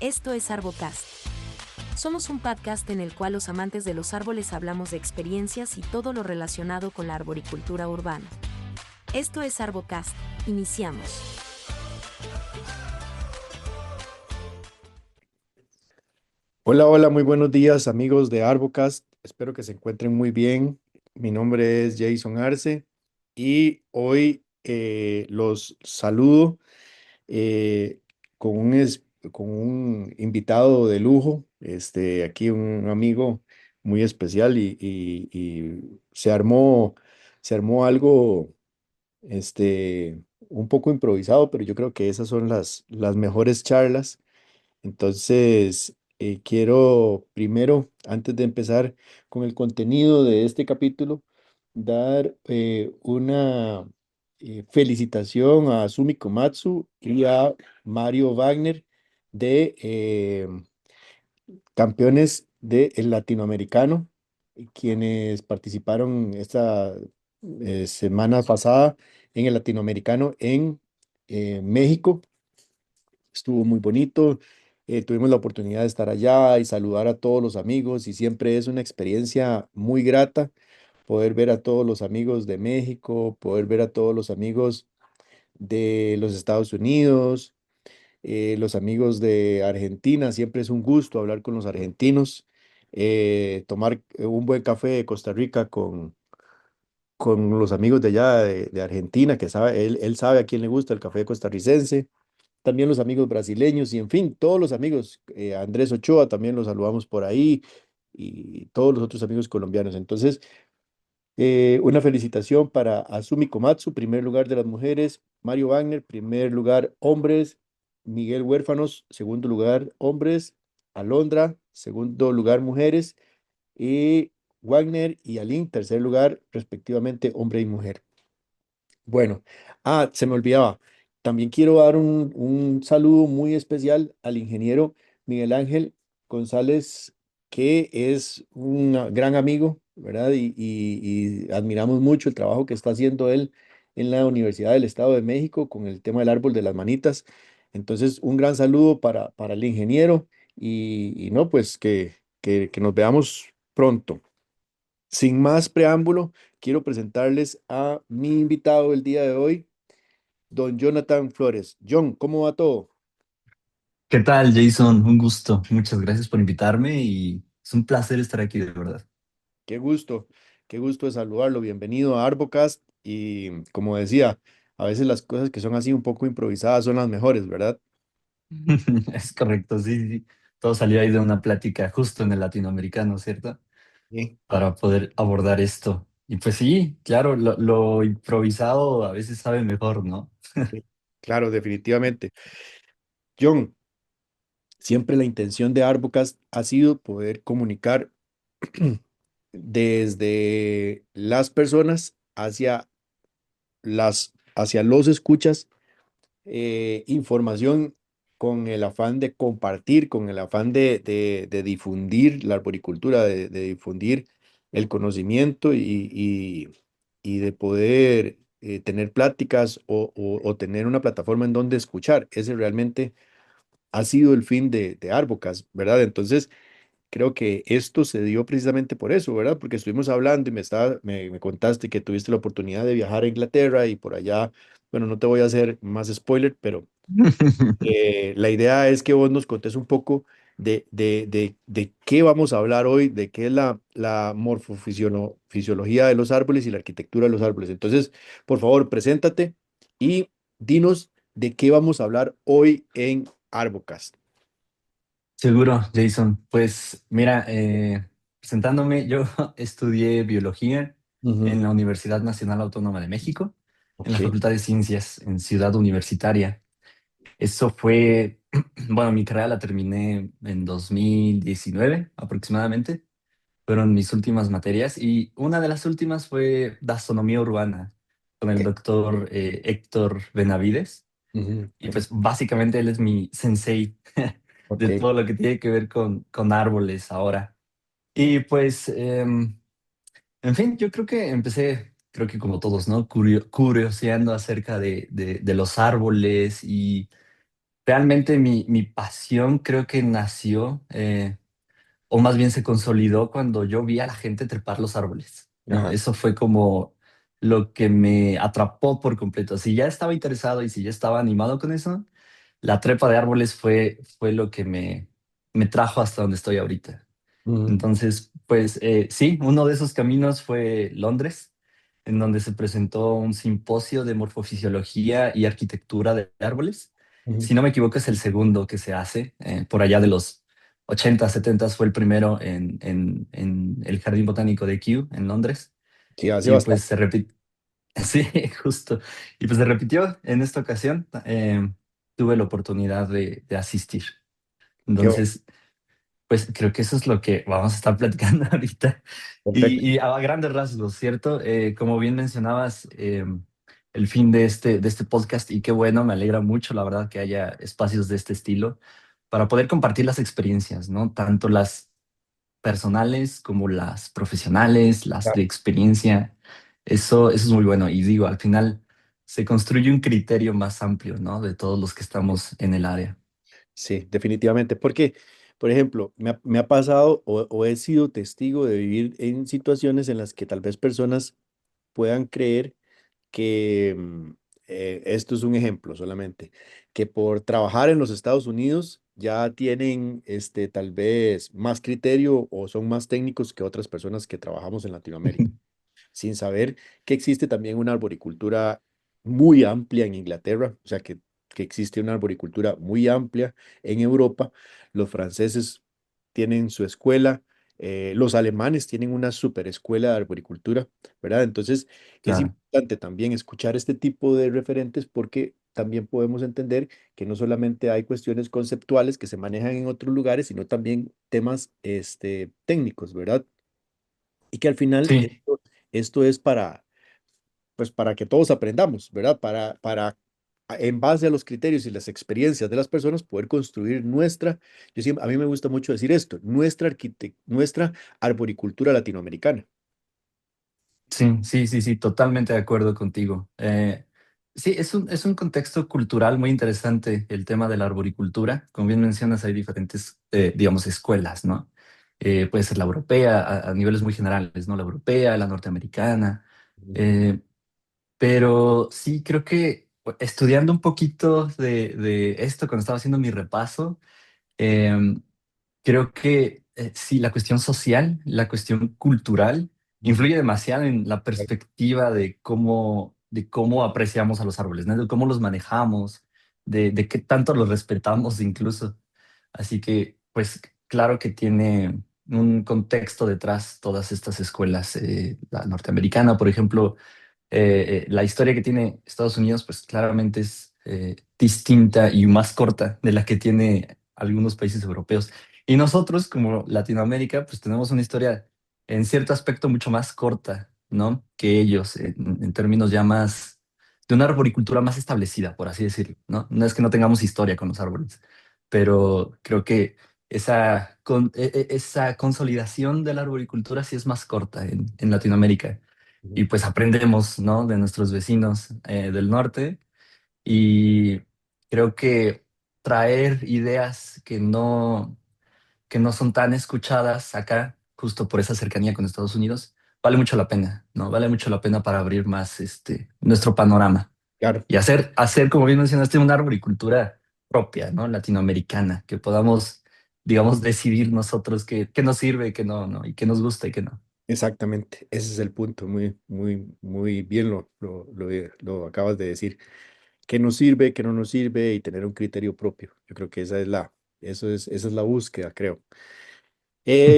Esto es Arbocast. Somos un podcast en el cual los amantes de los árboles hablamos de experiencias y todo lo relacionado con la arboricultura urbana. Esto es Arbocast. Iniciamos. Hola, hola, muy buenos días amigos de Arbocast. Espero que se encuentren muy bien. Mi nombre es Jason Arce y hoy los saludo eh, con con un invitado de lujo, aquí un amigo muy especial y se armó algo un poco improvisado, pero yo creo que esas son las mejores charlas. Entonces, quiero primero, antes de empezar con el contenido de este capítulo, dar una felicitación a Sumi Komatsu y a Mario Wagner de campeones del latinoamericano, quienes participaron esta semana pasada en el latinoamericano en México. Estuvo muy bonito. Tuvimos la oportunidad de estar allá y saludar a todos los amigos y siempre es una experiencia muy grata poder ver a todos los amigos de México, poder ver a todos los amigos de los Estados Unidos, los amigos de Argentina. Siempre es un gusto hablar con los argentinos, tomar un buen café de Costa Rica con los amigos de allá de Argentina, que sabe, él sabe a quién le gusta el café costarricense, también los amigos brasileños y en fin, todos los amigos, Andrés Ochoa también los saludamos por ahí y todos los otros amigos colombianos. Entonces, una felicitación para Azumi Komatsu, primer lugar de las mujeres, Mario Wagner, primer lugar hombres, Miguel Huérfanos, segundo lugar hombres, Alondra, segundo lugar mujeres y Wagner y Aline, tercer lugar respectivamente hombre y mujer. Bueno, se me olvidaba. También quiero dar un saludo muy especial al ingeniero Miguel Ángel González, que es un gran amigo, ¿verdad? Y admiramos mucho el trabajo que está haciendo él en la Universidad del Estado de México con el tema del árbol de las manitas. Entonces, un gran saludo para el ingeniero y no, pues que nos veamos pronto. Sin más preámbulo, quiero presentarles a mi invitado del día de hoy, don Jonathan Flores. John, ¿cómo va todo? ¿Qué tal, Jason? Un gusto. Muchas gracias por invitarme y es un placer estar aquí, de verdad. Qué gusto, qué gusto de saludarlo. Bienvenido a Arbocast. Y como decía, a veces las cosas que son así un poco improvisadas son las mejores, ¿verdad? Es correcto, sí, sí. Todo salió ahí de una plática justo en el latinoamericano, ¿cierto? Sí, Para poder abordar esto. Y pues sí, claro, lo improvisado a veces sabe mejor, ¿no? sí, claro, definitivamente. John, siempre la intención de Arbocast ha sido poder comunicar desde las personas hacia los escuchas información con el afán de compartir, con el afán de difundir la arboricultura, de difundir el conocimiento y de poder tener pláticas o tener una plataforma en donde escuchar. Ese realmente ha sido el fin de Arbocas, ¿verdad? Entonces, creo que esto se dio precisamente por eso, ¿verdad? Porque estuvimos hablando y me contaste que tuviste la oportunidad de viajar a Inglaterra y por allá, bueno, no te voy a hacer más spoiler, pero la idea es que vos nos contés un poco de qué vamos a hablar hoy, de qué es la morfofisiología de los árboles y la arquitectura de los árboles. Entonces, por favor, preséntate y dinos de qué vamos a hablar hoy en Arbocast. Seguro, Jason. Pues mira, presentándome, yo estudié biología Ujú. en la Universidad Nacional Autónoma de México, en la Ok. Facultad de Ciencias, en Ciudad Universitaria. Eso fue, bueno, mi carrera la terminé en 2019 aproximadamente. Fueron mis últimas materias y una de las últimas fue Taxonomía Urbana con el doctor Héctor Benavides. Ujú. Y pues básicamente él es mi sensei Ok. de todo lo que tiene que ver con árboles ahora. Y pues, en fin, yo creo que empecé, creo que como todos, ¿no? Curioseando acerca de los árboles y realmente mi pasión creo que nació, o más bien se consolidó cuando yo vi a la gente trepar los árboles, ¿no? Ajá. Eso fue como lo que me atrapó por completo. Si ya estaba interesado y si ya estaba animado con eso, la trepa de árboles fue lo que me trajo hasta donde estoy ahorita. Ujú, Entonces, pues sí, uno de esos caminos fue Londres, en donde se presentó un simposio de morfofisiología y arquitectura de árboles. ujú. Si no me equivoco, es el segundo que se hace. Por allá de los 80, 70 fue el primero en el Jardín Botánico de Kew, en Londres. Sí, hace Y pues bastante. se repitió, sí, justo. Y pues se repitió en esta ocasión. Tuve la oportunidad de asistir. Qué bueno, Entonces, pues creo que eso es lo que vamos a estar platicando ahorita. perfecto. Y a grandes rasgos, ¿cierto? Como bien mencionabas, el fin de este podcast, y qué bueno, me alegra mucho, la verdad, que haya espacios de este estilo para poder compartir las experiencias, ¿no? Tanto las personales como las profesionales, las de experiencia. Eso es muy bueno. Y digo, al final se construye un criterio más amplio, ¿no? De todos los que estamos en el área. Sí, definitivamente. Porque, por ejemplo, me ha pasado o he sido testigo de vivir en situaciones en las que tal vez personas puedan creer que, esto es un ejemplo solamente, que por trabajar en los Estados Unidos ya tienen tal vez más criterio o son más técnicos que otras personas que trabajamos en Latinoamérica, sin saber que existe también una arboricultura muy amplia en Inglaterra, o sea, que existe una arboricultura muy amplia en Europa. Los franceses tienen su escuela, los alemanes tienen una super escuela de arboricultura, ¿verdad? Entonces, es Claro. importante también escuchar este tipo de referentes porque también podemos entender que no solamente hay cuestiones conceptuales que se manejan en otros lugares, sino también temas técnicos, ¿verdad? Y que al final Sí, esto es pues para que todos aprendamos, ¿verdad? En base a los criterios y las experiencias de las personas, poder construir a mí me gusta mucho decir esto, nuestra arboricultura latinoamericana. sí, sí, sí, sí, totalmente de acuerdo contigo. Sí, es un contexto cultural muy interesante el tema de la arboricultura. Como bien mencionas, hay diferentes, digamos, escuelas, ¿no? Puede ser la europea a niveles muy generales, ¿no? La europea, la norteamericana. Ujú, eh, pero sí, creo que estudiando un poquito de esto, cuando estaba haciendo mi repaso, em, creo que sí, la cuestión social, la cuestión cultural, ujú. influye demasiado en la perspectiva de cómo apreciamos a los árboles, ¿no? De cómo los manejamos, de qué tanto los respetamos incluso. Así que, pues, claro que tiene un contexto detrás todas estas escuelas. La norteamericana, por ejemplo, la historia que tiene Estados Unidos, pues claramente es distinta y más corta de la que tiene algunos países europeos. Y nosotros, como Latinoamérica, pues tenemos una historia en cierto aspecto mucho más corta, ¿no? Que ellos, en términos ya más de una arboricultura más establecida, por así decirlo, ¿no? No es que no tengamos historia con los árboles, pero creo que esa consolidación de la arboricultura sí es más corta en Latinoamérica. Ujú. Y pues aprendemos, ¿no? De nuestros vecinos del norte, y creo que traer ideas que no son tan escuchadas acá, justo por esa cercanía con Estados Unidos, vale mucho la pena, ¿no? Vale mucho la pena para abrir más nuestro panorama Claro, y hacer, como bien mencionaste, una arboricultura propia, ¿no? Latinoamericana, que podamos, digamos, decidir nosotros qué nos sirve, qué no, ¿no? Y qué nos gusta y qué no. exactamente. Ese es el punto. Muy, muy, muy bien lo acabas de decir. ¿Qué nos sirve, qué no nos sirve? Y tener un criterio propio. Yo creo que esa es la búsqueda, creo.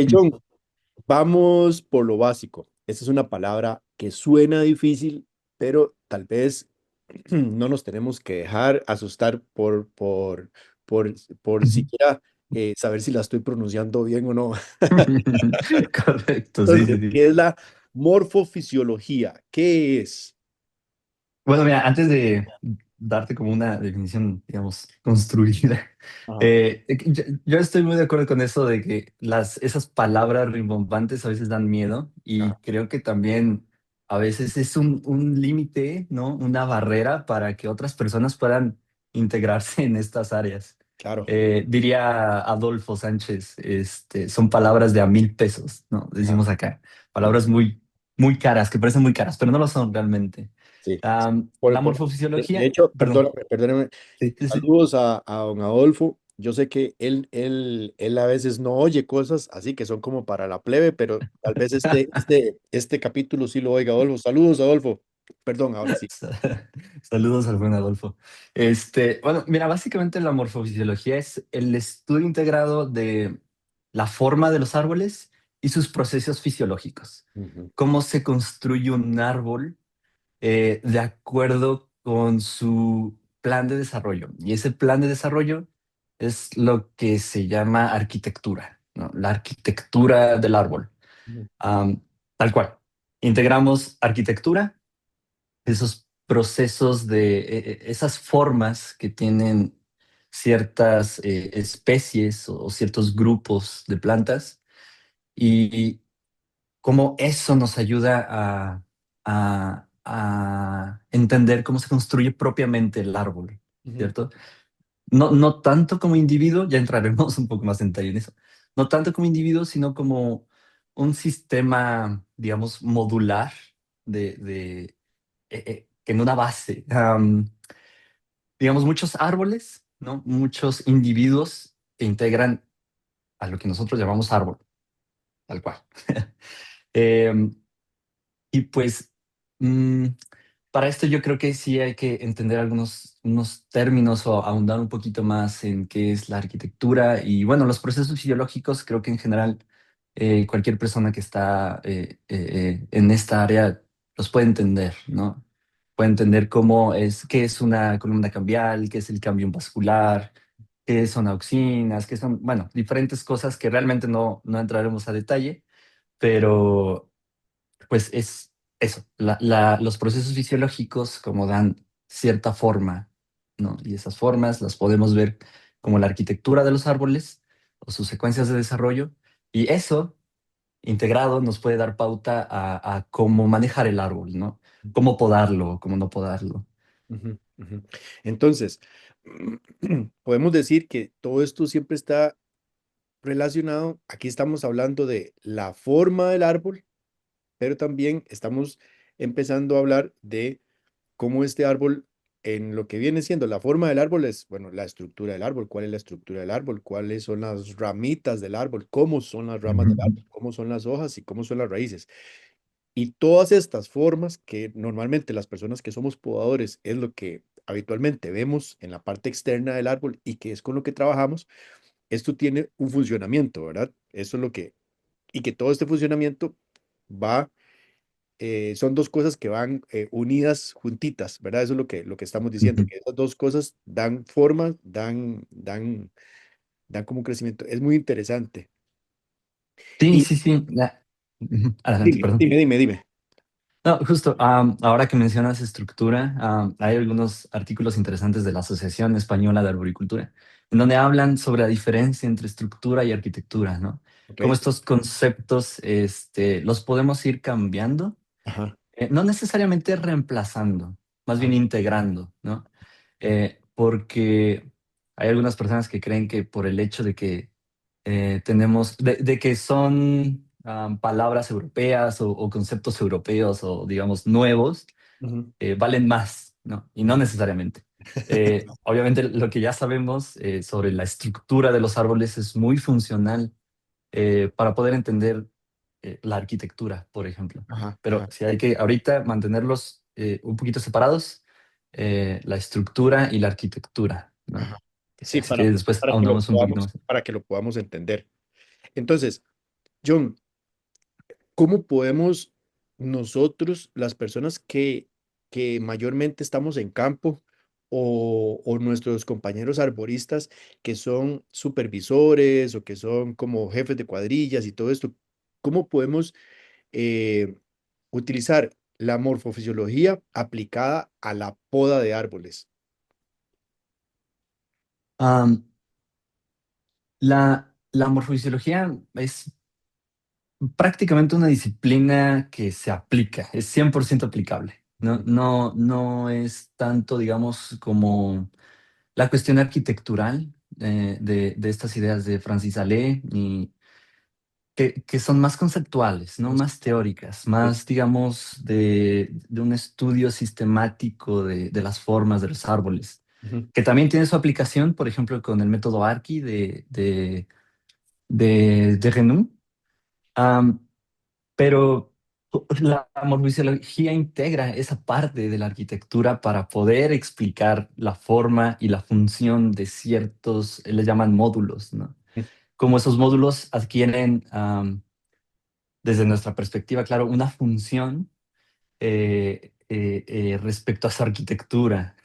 John, vamos por lo básico. Esta es una palabra que suena difícil, pero tal vez no nos tenemos que dejar asustar por, por siquiera saber si la estoy pronunciando bien o no. Correcto, sí, sí, Entonces, sí. ¿qué es la morfofisiología? ¿Qué es? Bueno, mira, antes de darte como una definición, digamos, construida, Ajá. yo estoy muy de acuerdo con eso de que esas palabras rimbombantes a veces dan miedo, y Ajá. creo que también a veces es un límite, ¿no? Una barrera para que otras personas puedan integrarse en estas áreas. Claro. Diría Adolfo Sánchez, son palabras de a 1,000 pesos, ¿no? Ajá. Decimos acá, Sí, palabras muy, muy caras, que parecen muy caras, pero no lo son realmente. sí. La De morfofisiología, hecho, perdón, perdóname, sí, sí, sí. saludos a don Adolfo. Yo sé que él a veces no oye cosas así que son como para la plebe, pero tal vez este capítulo sí lo oiga Adolfo. Saludos, Adolfo. Perdón, ahora sí. Saludos al buen Adolfo. Bueno, mira, básicamente la morfofisiología es el estudio integrado de la forma de los árboles y sus procesos fisiológicos. Ujú, Cómo se construye un árbol de acuerdo con su plan de desarrollo. Y ese plan de desarrollo es lo que se llama arquitectura, ¿no? La arquitectura del árbol. ujú, Am, Tal cual. Integramos arquitectura, esos procesos esas formas que tienen ciertas especies o ciertos grupos de plantas y cómo eso nos ayuda a entender cómo se construye propiamente el árbol, ujú, ¿cierto? No, no tanto como individuo, ya entraremos un poco más en detalle en eso, no tanto como individuo, sino como un sistema, digamos, modular que en una base. Digamos, muchos árboles, ¿no? Muchos individuos que integran a lo que nosotros llamamos árbol, tal cual. Em, y pues, mm, para esto yo creo que sí hay que entender algunos unos términos o ahondar un poquito más en qué es la arquitectura y bueno, los procesos fisiológicos, creo que en general cualquier persona que está en esta área los puede entender, ¿no? Puede entender qué es una columna cambial, qué es el cambio vascular, qué son auxinas, qué son, bueno, diferentes cosas que realmente no entraremos a detalle, pero pues es eso, los procesos fisiológicos como dan cierta forma, ¿no? Y esas formas las podemos ver como la arquitectura de los árboles o sus secuencias de desarrollo, y eso integrado nos puede dar pauta a cómo manejar el árbol, ¿no? Cómo podarlo, cómo no podarlo. ujú, ujú. Entonces, podemos decir que todo esto siempre está relacionado. Aquí estamos hablando de la forma del árbol, pero también estamos empezando a hablar de cómo este árbol, en lo que viene siendo la forma del árbol, es, bueno, la estructura del árbol, cuál es la estructura del árbol, cuáles son las ramitas del árbol, cómo son las ramas del Ujú, árbol, cómo son las hojas y cómo son las raíces. Y todas estas formas que normalmente las personas que somos podadores es lo que habitualmente vemos en la parte externa del árbol y que es con lo que trabajamos, esto tiene un funcionamiento, ¿verdad? Eso es lo que, y que todo este funcionamiento va son dos cosas que van unidas juntitas, ¿verdad? Eso es lo que estamos diciendo, ujú. que esas dos cosas dan forma, dan como un crecimiento. Es muy interesante. Sí, Y sí, sí. Ujú. Adelante, perdón. dime. No, justo, ahora que mencionas estructura, hay algunos artículos interesantes de la Asociación Española de Arboricultura, en donde hablan sobre la diferencia entre estructura y arquitectura, ¿no? Ok. Cómo estos conceptos, los podemos ir cambiando, Ajá, no necesariamente reemplazando, más ajá, bien integrando, ¿no? Porque hay algunas personas que creen que por el hecho de que de que son palabras europeas o conceptos europeos o digamos nuevos, ujú, valen más, ¿no? Y no necesariamente. Obviamente lo que ya sabemos sobre la estructura de los árboles es muy funcional para poder entender la arquitectura, por ejemplo. ajá, Pero ajá, si hay que ahorita mantenerlos un poquito separados, la estructura y la arquitectura, ¿no? ajá. Sí, Así que después ahondamos un poquito más. para que lo podamos entender. Entonces, John, ¿cómo podemos nosotros, las personas que mayormente estamos en campo o nuestros compañeros arboristas que son supervisores o que son como jefes de cuadrillas y todo esto, cómo podemos eh, utilizar la morfofisiología aplicada a la poda de árboles? Am, la morfofisiología es prácticamente una disciplina que se aplica, es 100% aplicable. No, Ujú, no, no es tanto, digamos, como la cuestión arquitectural de estas ideas de Francis Allais y que son más conceptuales, ¿no? Más teóricas, Sí. más, digamos, de un estudio sistemático de las formas de los árboles, Ujú, que también tiene su aplicación, por ejemplo, con el método Archi de Renou. Am, pero la morfofisiología integra esa parte de la arquitectura para poder explicar la forma y la función de ciertos, le llaman módulos, ¿no? Como esos módulos adquieren, desde nuestra perspectiva, claro, una función respecto a su arquitectura.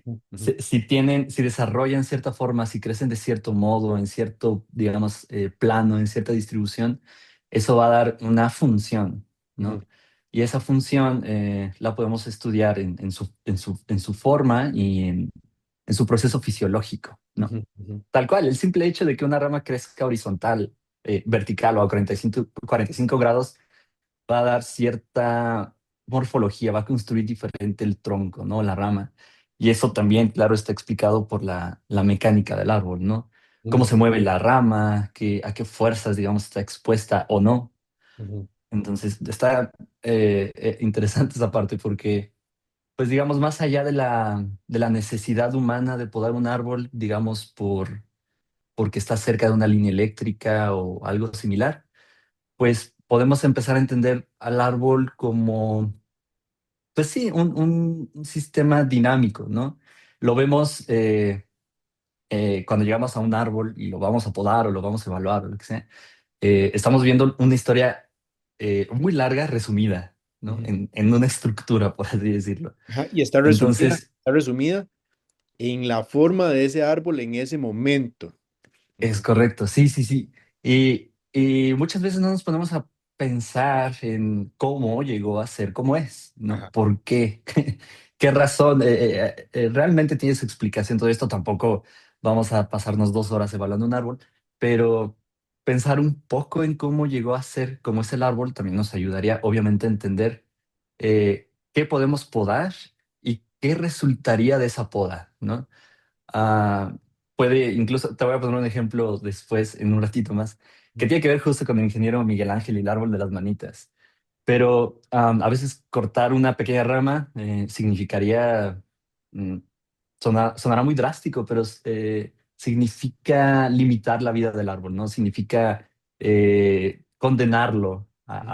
ujú, ujú, Si desarrollan cierta forma, si crecen de cierto modo, en cierto, digamos, plano, en cierta distribución, eso va a dar una función, ujú, ¿no? Y esa función la podemos estudiar en su forma y en su proceso fisiológico, ¿no? ujú, ujú, Tal cual, el simple hecho de que una rama crezca horizontal, vertical o a 45 grados va a dar cierta morfología, va a construir diferente el tronco, ¿no? La rama. Y eso también, claro, está explicado por la mecánica del árbol, ¿no? Cómo ujú, se mueve la rama, a qué fuerzas, digamos, está expuesta o no. ujú, Entonces, está interesante esa parte porque, pues, digamos, más allá de la necesidad humana de podar un árbol, digamos, porque está cerca de una línea eléctrica o algo similar, pues podemos empezar a entender al árbol como, pues sí, un sistema dinámico, ¿no? Lo vemos cuando llegamos a un árbol y lo vamos a podar o lo vamos a evaluar o lo que sea. Estamos viendo una historia muy larga, resumida, ¿no? ujú. En una estructura, por así decirlo. Ajá, y Entonces, está resumida en la forma de ese árbol en ese momento. es Ujú, correcto, sí, sí, sí. Y muchas veces no nos ponemos a pensar en cómo llegó a ser como es, ¿no? ajá, ¿Por qué? ¿Qué razón? Realmente tiene su explicación todo esto. Tampoco vamos a pasarnos 2 horas evaluando un árbol, pero pensar un poco en cómo llegó a ser como es el árbol también nos ayudaría, obviamente, a entender qué podemos podar y qué resultaría de esa poda, ¿no? Ah, incluso te voy a poner un ejemplo después, en un ratito más, que ujú, tiene que ver justo con el ingeniero Miguel Ángel y el árbol de las manitas. Pero a veces cortar una pequeña rama significaría, mm, sonará muy drástico, pero significa limitar la vida del árbol, ¿no? Significa condenarlo ujú.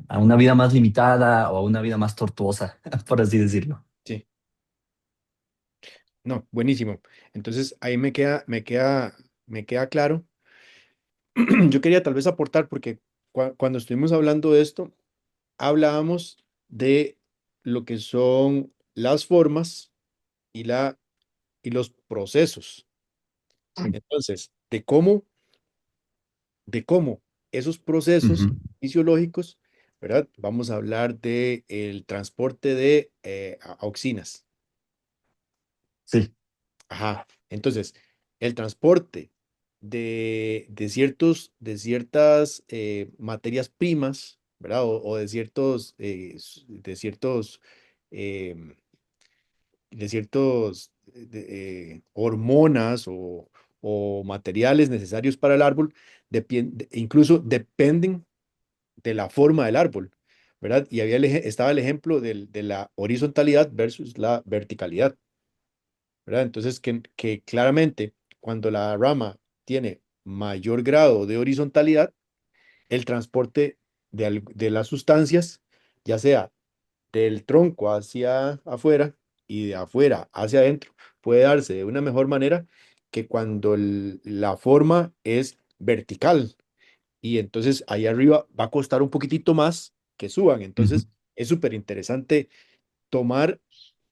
a una vida más limitada o a una vida más tortuosa, por así decirlo. Sí, no, buenísimo. Entonces ahí me queda claro. Yo quería tal vez aportar porque cuando estuvimos hablando de esto, hablábamos de lo que son las formas y y los procesos. Entonces, de cómo esos Ujú. procesos fisiológicos, ¿verdad? Vamos a hablar de el transporte de auxinas. Sí. Ajá. Entonces, el transporte de ciertas materias primas, ¿verdad? O de em, de ciertos hormonas o materiales necesarios para el árbol, incluso dependen de la forma del árbol, ¿verdad? Y estaba el ejemplo de la horizontalidad versus la verticalidad, ¿verdad? Entonces, que claramente cuando la rama tiene mayor grado de horizontalidad, el transporte de las sustancias, ya sea del tronco hacia afuera y de afuera hacia adentro, puede darse de una mejor manera que cuando la forma es vertical. Y entonces ahí arriba va a costar un poquitito más que suban. Ujú. Entonces es súper interesante tomar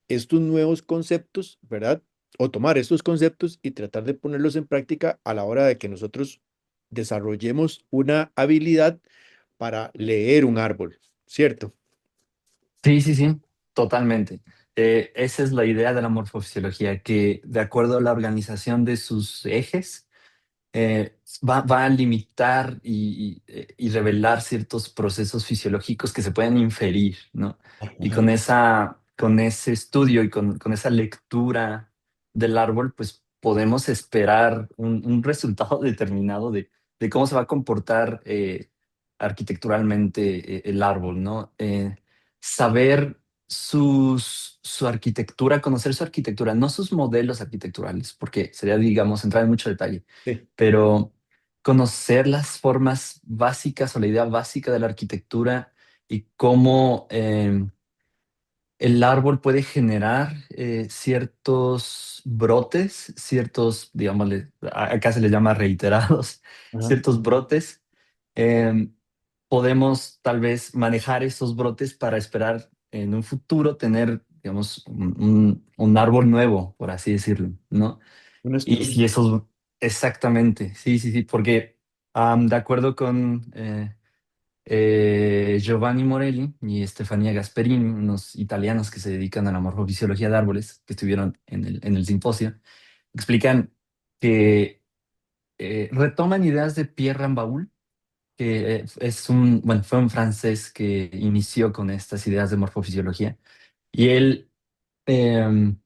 estos nuevos conceptos, ¿verdad? O tomar estos conceptos y tratar de ponerlos en práctica a la hora de que nosotros desarrollemos una habilidad para leer un árbol, ¿cierto? Sí, sí, sí, totalmente. Esa es la idea de la morfofisiología, que de acuerdo a la organización de sus ejes, va a limitar y revelar ciertos procesos fisiológicos que se pueden inferir, ¿no? Y Ajá. con ese estudio y con esa lectura del árbol, pues podemos esperar un resultado determinado de cómo se va a comportar arquitecturalmente el árbol, ¿no? Saber su arquitectura, conocer su arquitectura, no sus modelos arquitecturales, porque sería, digamos, entrar en mucho detalle, Sí. pero conocer las formas básicas o la idea básica de la arquitectura y cómo el árbol puede generar ciertos brotes, ciertos, digámosle, acá se les llama reiterados, Ajá. ciertos brotes. em, Podemos tal vez manejar esos brotes para esperar en un futuro tener, digamos, un árbol nuevo, por así decirlo, ¿no? Un Y estudio. si esos, exactamente, sí, sí, sí, porque de acuerdo con Giovanni Morelli y Stefania Gasperini, unos italianos que se dedican a la morfofisiología de árboles, que estuvieron en el simposio, explican que retoman ideas de Pierre Rambaud, que bueno, fue un francés que inició con estas ideas de morfofisiología, y él em,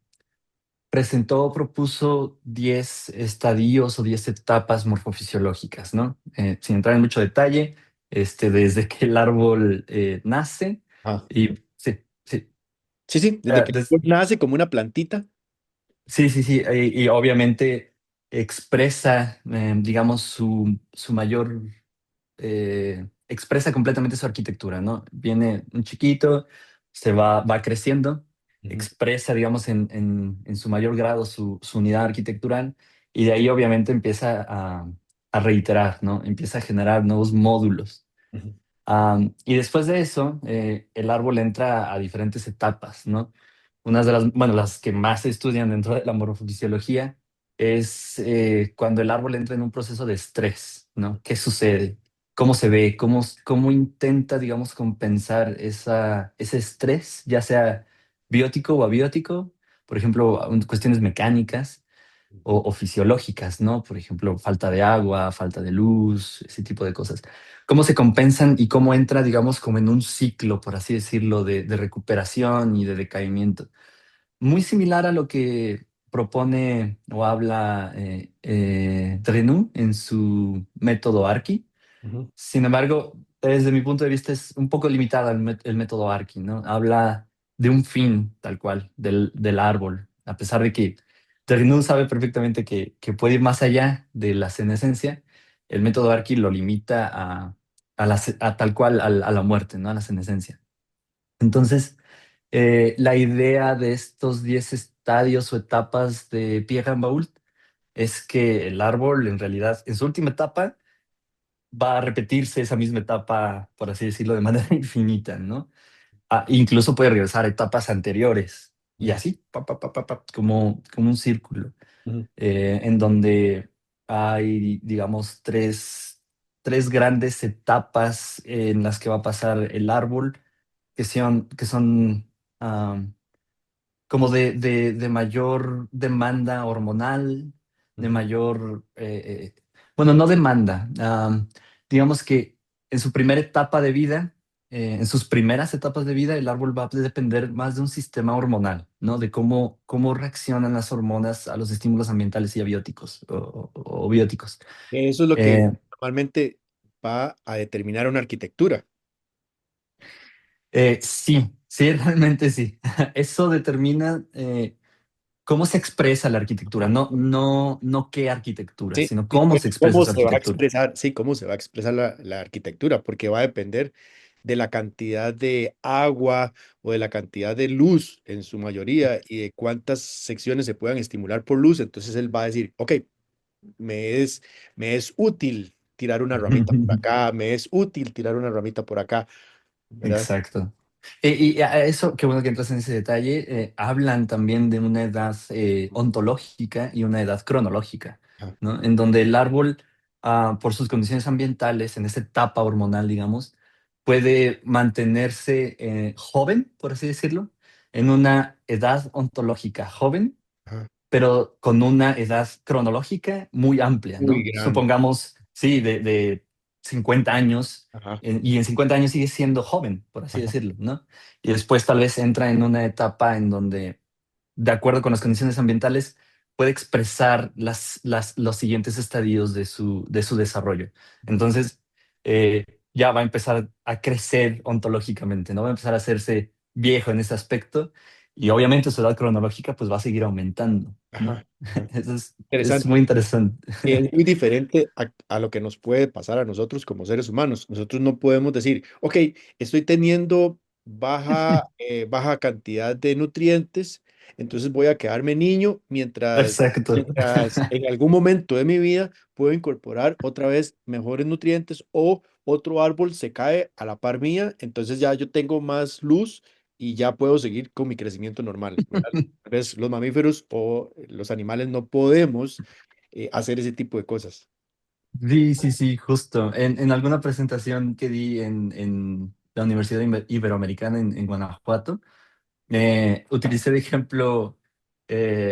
propuso 10 estadios o 10 etapas morfofisiológicas, ¿no? Sin entrar en mucho detalle, desde que el árbol nace Ah, y sí, sí, sí, sí, desde ah, que nace como una plantita. sí, sí, sí, y obviamente expresa, digamos, su mayor expresa completamente su arquitectura, ¿no? Viene un chiquito, va creciendo, Ujú, expresa, digamos, en su mayor grado su unidad arquitectural y de ahí obviamente empieza a reiterar, ¿no? Empieza a generar nuevos módulos. ujú, Y después de eso, el árbol entra a diferentes etapas, ¿no? Unas de las, bueno, las que más se estudian dentro de la morfofisiología es cuando el árbol entra en un proceso de estrés, ¿no? ¿Qué sucede? ¿Cómo se ve? ¿Cómo intenta, digamos, compensar ese estrés, ya sea biótico o abiótico? Por ejemplo, cuestiones mecánicas o fisiológicas, ¿no? Por ejemplo, falta de agua, falta de luz, ese tipo de cosas. ¿Cómo se compensan y cómo entra, digamos, como en un ciclo, por así decirlo, de recuperación y de decaimiento? Muy similar a lo que propone o habla Drenu en su método Archi. ujú. Sin embargo, desde mi punto de vista es un poco limitada el método Archi, ¿no? Habla de un fin tal cual del árbol, a pesar de que Ternu sabe perfectamente que puede ir más allá de la senescencia. El método Archi lo limita a tal cual a la muerte, ¿no? A la senescencia. Entonces, la idea de estos 10 estadios o etapas de Pierre Rambaud es que el árbol, en realidad, en su última etapa, va a repetirse esa misma etapa, por así decirlo, de manera infinita, ¿no? Incluso puede regresar a etapas anteriores y Ujú, así, como un círculo, ujú, en donde hay, digamos, tres grandes etapas en las que va a pasar el árbol, que son como de mayor demanda hormonal, de ujú. mayor, bueno, no demanda, digamos que en su primera etapa de vida, en sus primeras etapas de vida, el árbol va a depender más de un sistema hormonal, ¿no? De cómo reaccionan las hormonas a los estímulos ambientales y abióticos o bióticos. Eso es lo que Eh, normalmente va a determinar una arquitectura. sí, sí, realmente sí. Eso determina cómo se expresa la arquitectura, no qué arquitectura, Sí, sino sí, cómo se expresa cómo su se va a arquitectura. expresar, sí, cómo se va a expresar la arquitectura, porque va a depender de la cantidad de agua o de la cantidad de luz en su mayoría y de cuántas secciones se puedan estimular por luz. Entonces él va a decir, ok, me es, me es útil tirar una ramita por acá, me es útil tirar una ramita por acá, ¿verdad? Exacto. Y a eso, qué bueno que entras en ese detalle, hablan también de una edad ontológica y una edad cronológica, Ajá, ¿no? En donde el árbol, por sus condiciones ambientales, en esa etapa hormonal, digamos, puede mantenerse joven, por así decirlo, en una edad ontológica joven, ajá. pero con una edad cronológica muy amplia, Muy ¿no? grande. Supongamos, sí, de 50 años, Ajá, y en 50 años sigue siendo joven, por así ajá. decirlo, ¿no? Y después tal vez entra en una etapa en donde, de acuerdo con las condiciones ambientales, puede expresar los siguientes estadios de su desarrollo. Entonces, ya va a empezar a crecer ontológicamente, ¿no? Va a empezar a hacerse viejo en ese aspecto y obviamente su edad cronológica pues va a seguir aumentando, ¿no? Ajá, ajá. Eso es Interesante. muy interesante. Es muy diferente a lo que nos puede pasar a nosotros como seres humanos. Nosotros no podemos decir, ok, estoy teniendo baja cantidad de nutrientes, entonces voy a quedarme niño Exacto. mientras en algún momento de mi vida puedo incorporar otra vez mejores nutrientes o otro árbol se cae a la par mía, entonces ya yo tengo más luz y ya puedo seguir con mi crecimiento normal, ¿verdad? Tal vez los mamíferos o los animales no podemos hacer ese tipo de cosas. Sí, sí, sí, justo. En alguna presentación que di en la Universidad Iberoamericana en Guanajuato, utilicé de ejemplo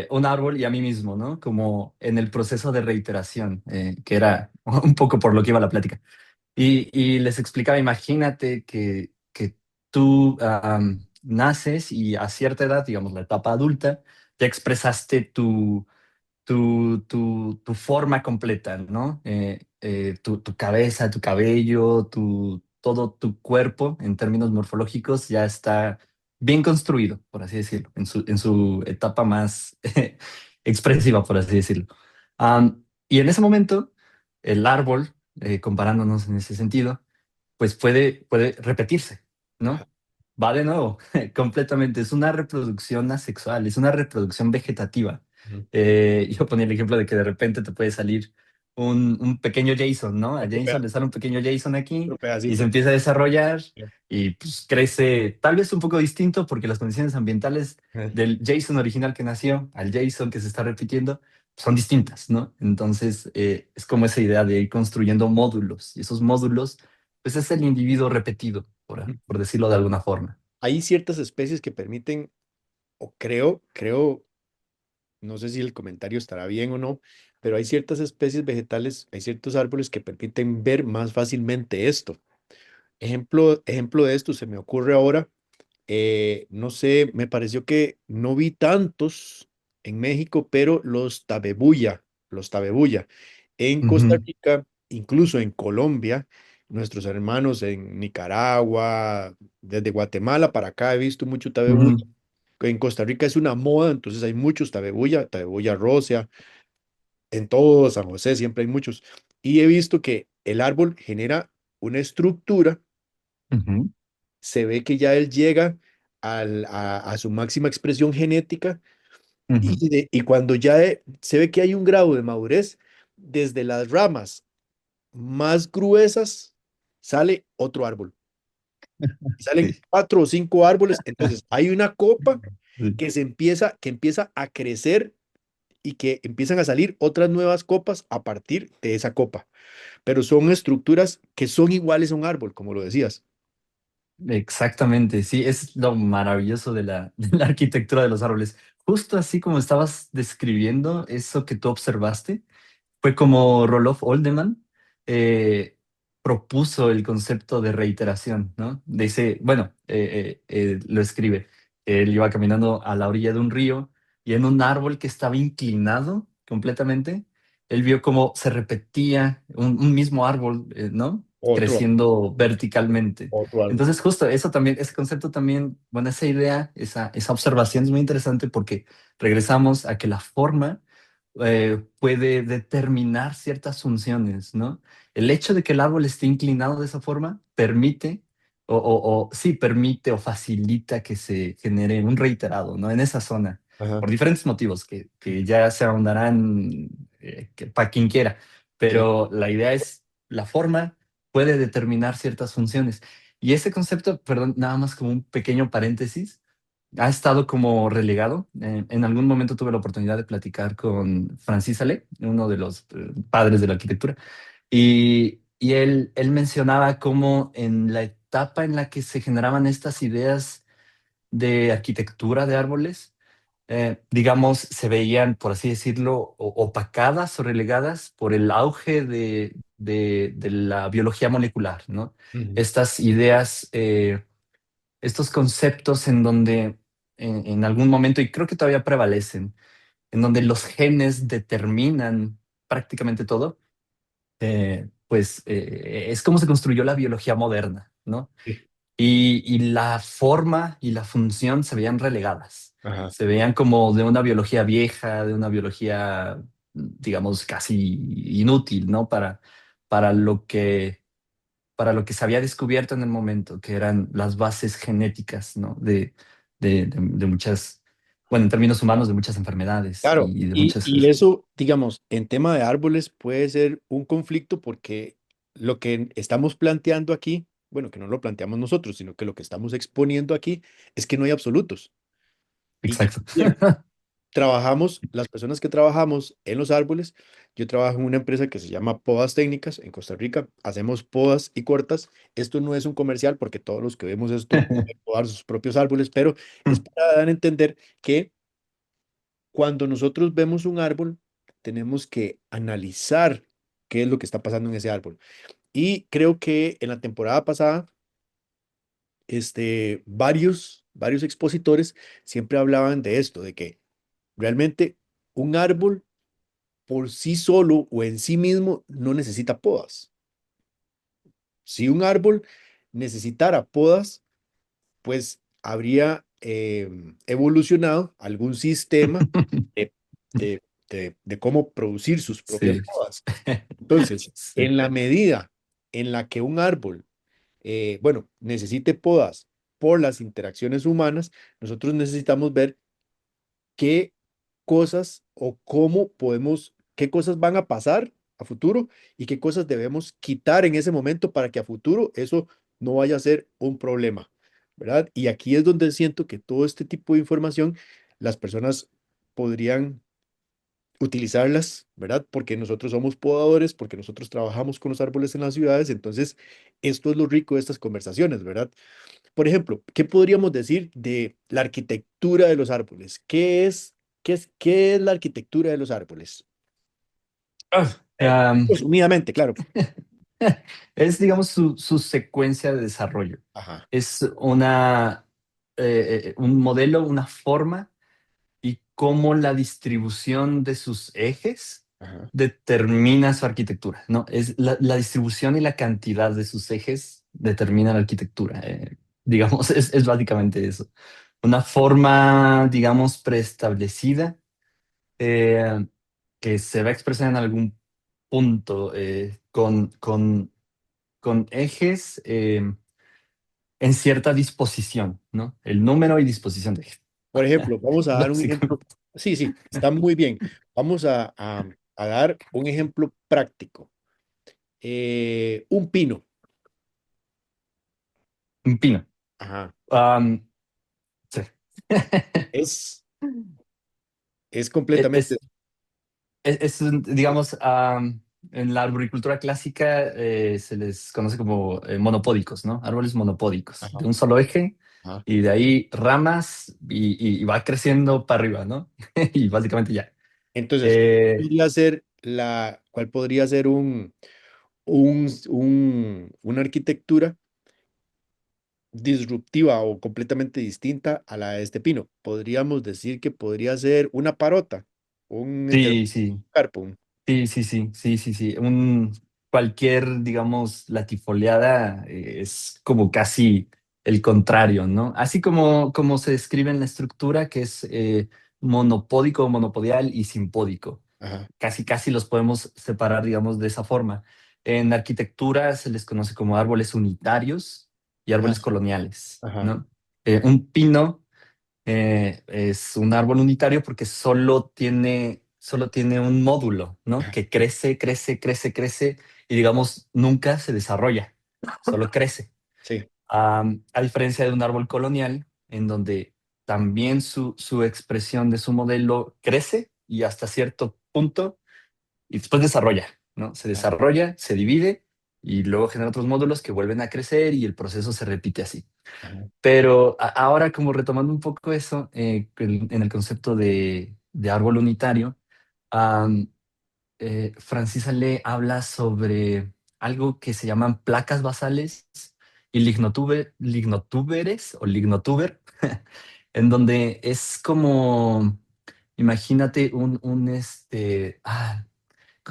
un árbol y a mí mismo, ¿no? Como en el proceso de reiteración, que era un poco por lo que iba la plática. Y les explicaba, imagínate que tú naces y a cierta edad, digamos la etapa adulta, ya expresaste tu forma completa, ¿no? Tu cabeza, tu cabello, todo tu cuerpo en términos morfológicos ya está bien construido, por así decirlo, en su etapa más expresiva, por así decirlo. Y en ese momento, el árbol, comparándonos en ese sentido, pues puede repetirse, Ajá, ¿no? Va de nuevo, completamente. Es una reproducción asexual, es una reproducción vegetativa. ujú. Yo ponía el ejemplo de que de repente te puede salir un pequeño Jason, ¿no? A Otro Jason le sale un pequeño Jason aquí otro y se pedacito. empieza a desarrollar Ya. y pues crece tal vez un poco distinto porque las condiciones ambientales Ajá. del Jason original que nació al Jason que se está repitiendo son distintas, ¿no? Entonces es como esa idea de ir construyendo módulos y esos módulos pues es el individuo repetido, por decirlo de alguna forma. Hay ciertas especies que permiten, o no sé si el comentario estará bien o no, pero hay ciertas especies vegetales, hay ciertos árboles que permiten ver más fácilmente esto. Ejemplo de esto se me ocurre ahora. No sé, me pareció que no vi tantos en México, pero los tabebuya. En Costa Ujú, Rica, incluso en Colombia, nuestros hermanos en Nicaragua, desde Guatemala para acá he visto mucho tabebuya. ujú, En Costa Rica es una moda, entonces hay muchos tabebuya rosa, en todo San José siempre hay muchos. Y he visto que el árbol genera una estructura, ujú, se ve que ya él llega a su máxima expresión genética ujú. y cuando ya se ve que hay un grado de madurez, desde las ramas más gruesas sale otro árbol. Y salen Sí, 4 o 5 árboles, entonces hay una copa sí. que empieza a crecer y que empiezan a salir otras nuevas copas a partir de esa copa, pero son estructuras que son iguales a un árbol, como lo decías. Exactamente, sí, es lo maravilloso de de la arquitectura de los árboles. Justo así como estabas describiendo eso que tú observaste, fue como Roloff Oldeman eh, propuso el concepto de reiteración, ¿no? Dice, bueno, lo escribe. Él iba caminando a la orilla de un río y en un árbol que estaba inclinado completamente, él vio cómo se repetía un mismo árbol, ¿no? Otro, Creciendo verticalmente. otro árbol. Entonces, justo eso también, ese concepto también, bueno, esa idea, esa observación es muy interesante porque regresamos a que la forma puede determinar ciertas funciones, ¿no? El hecho de que el árbol esté inclinado de esa forma permite, o sí, permite o facilita que se genere un reiterado, ¿no? En esa zona, Ajá, por diferentes motivos que ya se ahondarán para quien quiera, sí. pero la idea es, la forma puede determinar ciertas funciones. Y ese concepto, perdón, nada más como un pequeño paréntesis, ha estado como relegado. En algún momento tuve la oportunidad de platicar con Francis Alé, uno de los padres de la arquitectura, y él mencionaba cómo en la etapa en la que se generaban estas ideas de arquitectura de árboles, digamos, se veían, por así decirlo, opacadas o relegadas por el auge de la biología molecular, ¿no? Ujú. Estas ideas estos conceptos en donde en algún momento, y creo que todavía prevalecen, en donde los genes determinan prácticamente todo, pues es como se construyó la biología moderna, ¿no? Sí. Y la forma y la función se veían relegadas. Ajá. Se veían como de una biología vieja, de una biología, digamos, casi inútil, ¿no? Para lo que, para lo que se había descubierto en el momento, que eran las bases genéticas, ¿no? De muchas, bueno, en términos humanos, de muchas enfermedades Claro, y de y, muchas... y eso, digamos, en tema de árboles puede ser un conflicto porque lo que estamos planteando aquí, bueno, que no lo planteamos nosotros, sino que lo que estamos exponiendo aquí es que no hay absolutos. Y Exacto. bien, trabajamos, las personas que trabajamos en los árboles, yo trabajo en una empresa que se llama Podas Técnicas en Costa Rica, hacemos podas y cortas. Esto no es un comercial porque todos los que vemos esto pueden podar sus propios árboles, pero es para dar a entender que cuando nosotros vemos un árbol, tenemos que analizar qué es lo que está pasando en ese árbol. Y creo que en la temporada pasada, varios expositores siempre hablaban de esto, de que realmente un árbol por sí solo o en sí mismo no necesita podas. Si un árbol necesitara podas, pues habría evolucionado algún sistema de, de cómo producir sus propias Sí. podas. Entonces, Sí. en la medida en la que un árbol, bueno, necesite podas por las interacciones humanas, nosotros necesitamos ver qué cosas o cómo podemos, qué cosas van a pasar a futuro y qué cosas debemos quitar en ese momento para que a futuro eso no vaya a ser un problema, ¿verdad? Y aquí es donde siento que todo este tipo de información las personas podrían utilizarlas, ¿verdad? Porque nosotros somos podadores, porque nosotros trabajamos con los árboles en las ciudades, entonces esto es lo rico de estas conversaciones, ¿verdad? Por ejemplo, ¿qué podríamos decir de la arquitectura de los árboles? ¿Qué es la arquitectura de los árboles? Ah, Resumidamente, claro. es, digamos, su secuencia de desarrollo. Ajá, Es un modelo, una forma y cómo la distribución de sus ejes ajá. determina su arquitectura, ¿no? Es la distribución y la cantidad de sus ejes determina la arquitectura. Digamos, es básicamente eso. Una forma, digamos, preestablecida eh, que se va a expresar en algún punto con ejes en cierta disposición, ¿no? El número y disposición de ejes. Por ejemplo, vamos a dar un ejemplo. Básicamente. Sí, sí, está muy bien. Vamos a dar un ejemplo práctico. Un pino. Un pino. Ajá. Am, sí. Es, es Es, completamente. es- digamos, en la arboricultura clásica se les conoce como monopódicos, ¿no? Árboles monopódicos, Ajá, de un solo eje ajá. y de ahí ramas y va creciendo para arriba, ¿no? Y básicamente ya. Entonces, Eh, ¿cuál podría ser una arquitectura disruptiva o completamente distinta a la de este pino? Podríamos decir que podría ser una parota, un sí, sí. enterocarpo. Sí, sí, sí, sí, sí, sí. Cualquier, digamos, latifoliada es como casi el contrario, ¿no? Así como se describe en la estructura, que es monopódico, monopodial y simpódico. Ajá, Casi, casi los podemos separar, digamos, de esa forma. En arquitectura se les conoce como árboles unitarios y ajá, árboles coloniales, ajá, ¿no? Un pino es un árbol unitario porque solo tiene un módulo, ¿no? ajá. Que crece, crece, crece, crece y digamos nunca se desarrolla, solo crece. Sí, A diferencia de un árbol colonial, en donde también su expresión de su modelo crece y hasta cierto punto y después desarrolla, ¿no? Se ajá, desarrolla, se divide y luego genera otros módulos que vuelven a crecer y el proceso se repite así. ajá, Pero ahora, como retomando un poco eso, en el concepto de árbol unitario, am, Francisa le habla sobre algo que se llaman placas basales y lignotúberes o lignotuber, en donde es como, imagínate ¿cómo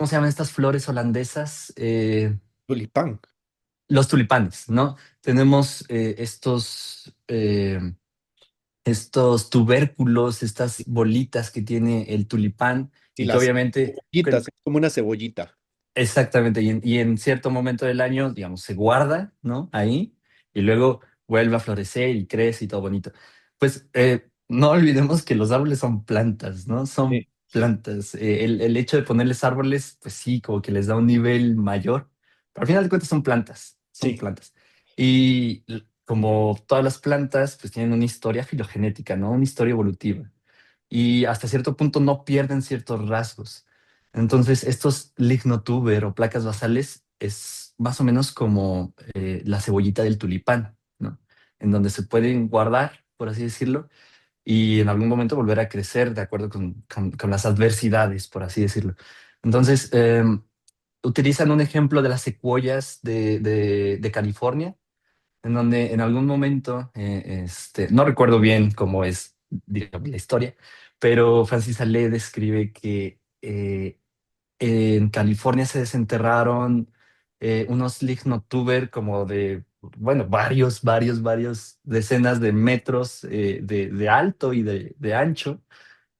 se llaman estas flores holandesas? Tulipán. Los tulipanes, ¿no? Tenemos estos tubérculos, estas bolitas que tiene el tulipán Y y que las obviamente, cebollitas, es como una cebollita. exactamente, y en cierto momento del año, digamos, se guarda, ¿no? Ahí, y luego vuelve a florecer y crece y todo bonito. Pues no olvidemos que los árboles son plantas, ¿no? Sí, Son plantas. El hecho de ponerles árboles, pues sí, como que les da un nivel mayor, pero al final de cuentas son plantas, son sí. plantas. Y como todas las plantas, pues tienen una historia filogenética, ¿no? Una historia evolutiva y hasta cierto punto no pierden ciertos rasgos. Entonces, estos lignotuber o placas basales es más o menos como la cebollita del tulipán, ¿no? En donde se pueden guardar, por así decirlo, y en algún momento volver a crecer de acuerdo con las adversidades, por así decirlo. Entonces, utilizan un ejemplo de las secuoyas de California, en donde en algún momento, no recuerdo bien cómo es, digamos, la historia, pero Francis Allais describe que en California se desenterraron unos lignotúber como de, bueno, varios decenas de metros de alto y de ancho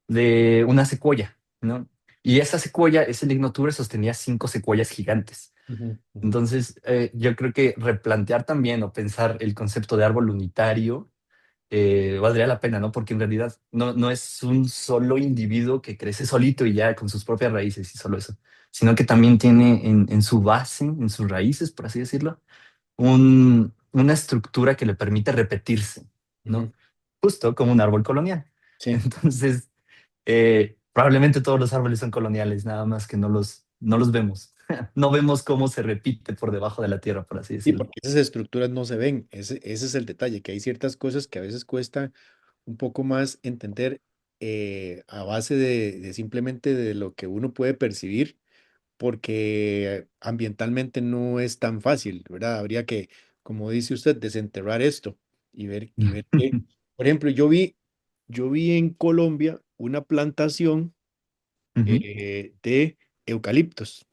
de una secuoya, ¿no? Y esa secuoya, ese lignotúber sostenía 5 secuoyas gigantes. Ujú, ujú. Entonces, yo creo que replantear también o pensar el concepto de árbol unitario valdría la pena, ¿no? Porque en realidad no es un solo individuo que crece solito y ya con sus propias raíces y solo eso, sino que también tiene en su base, en sus raíces, por así decirlo, una estructura que le permite repetirse, Ujú. ¿no? Justo como un árbol colonial. Sí. Entonces, probablemente todos los árboles son coloniales, nada más que no los vemos. No vemos cómo se repite por debajo de la tierra, por así Sí, decirlo. porque esas estructuras no se ven. Ese es el detalle, que hay ciertas cosas que a veces cuesta un poco más entender a base de simplemente de lo que uno puede percibir, porque ambientalmente no es tan fácil, ¿verdad? Habría que, como dice usted, desenterrar esto y ver que, por ejemplo, yo vi en Colombia una plantación Ujú, de eucaliptos.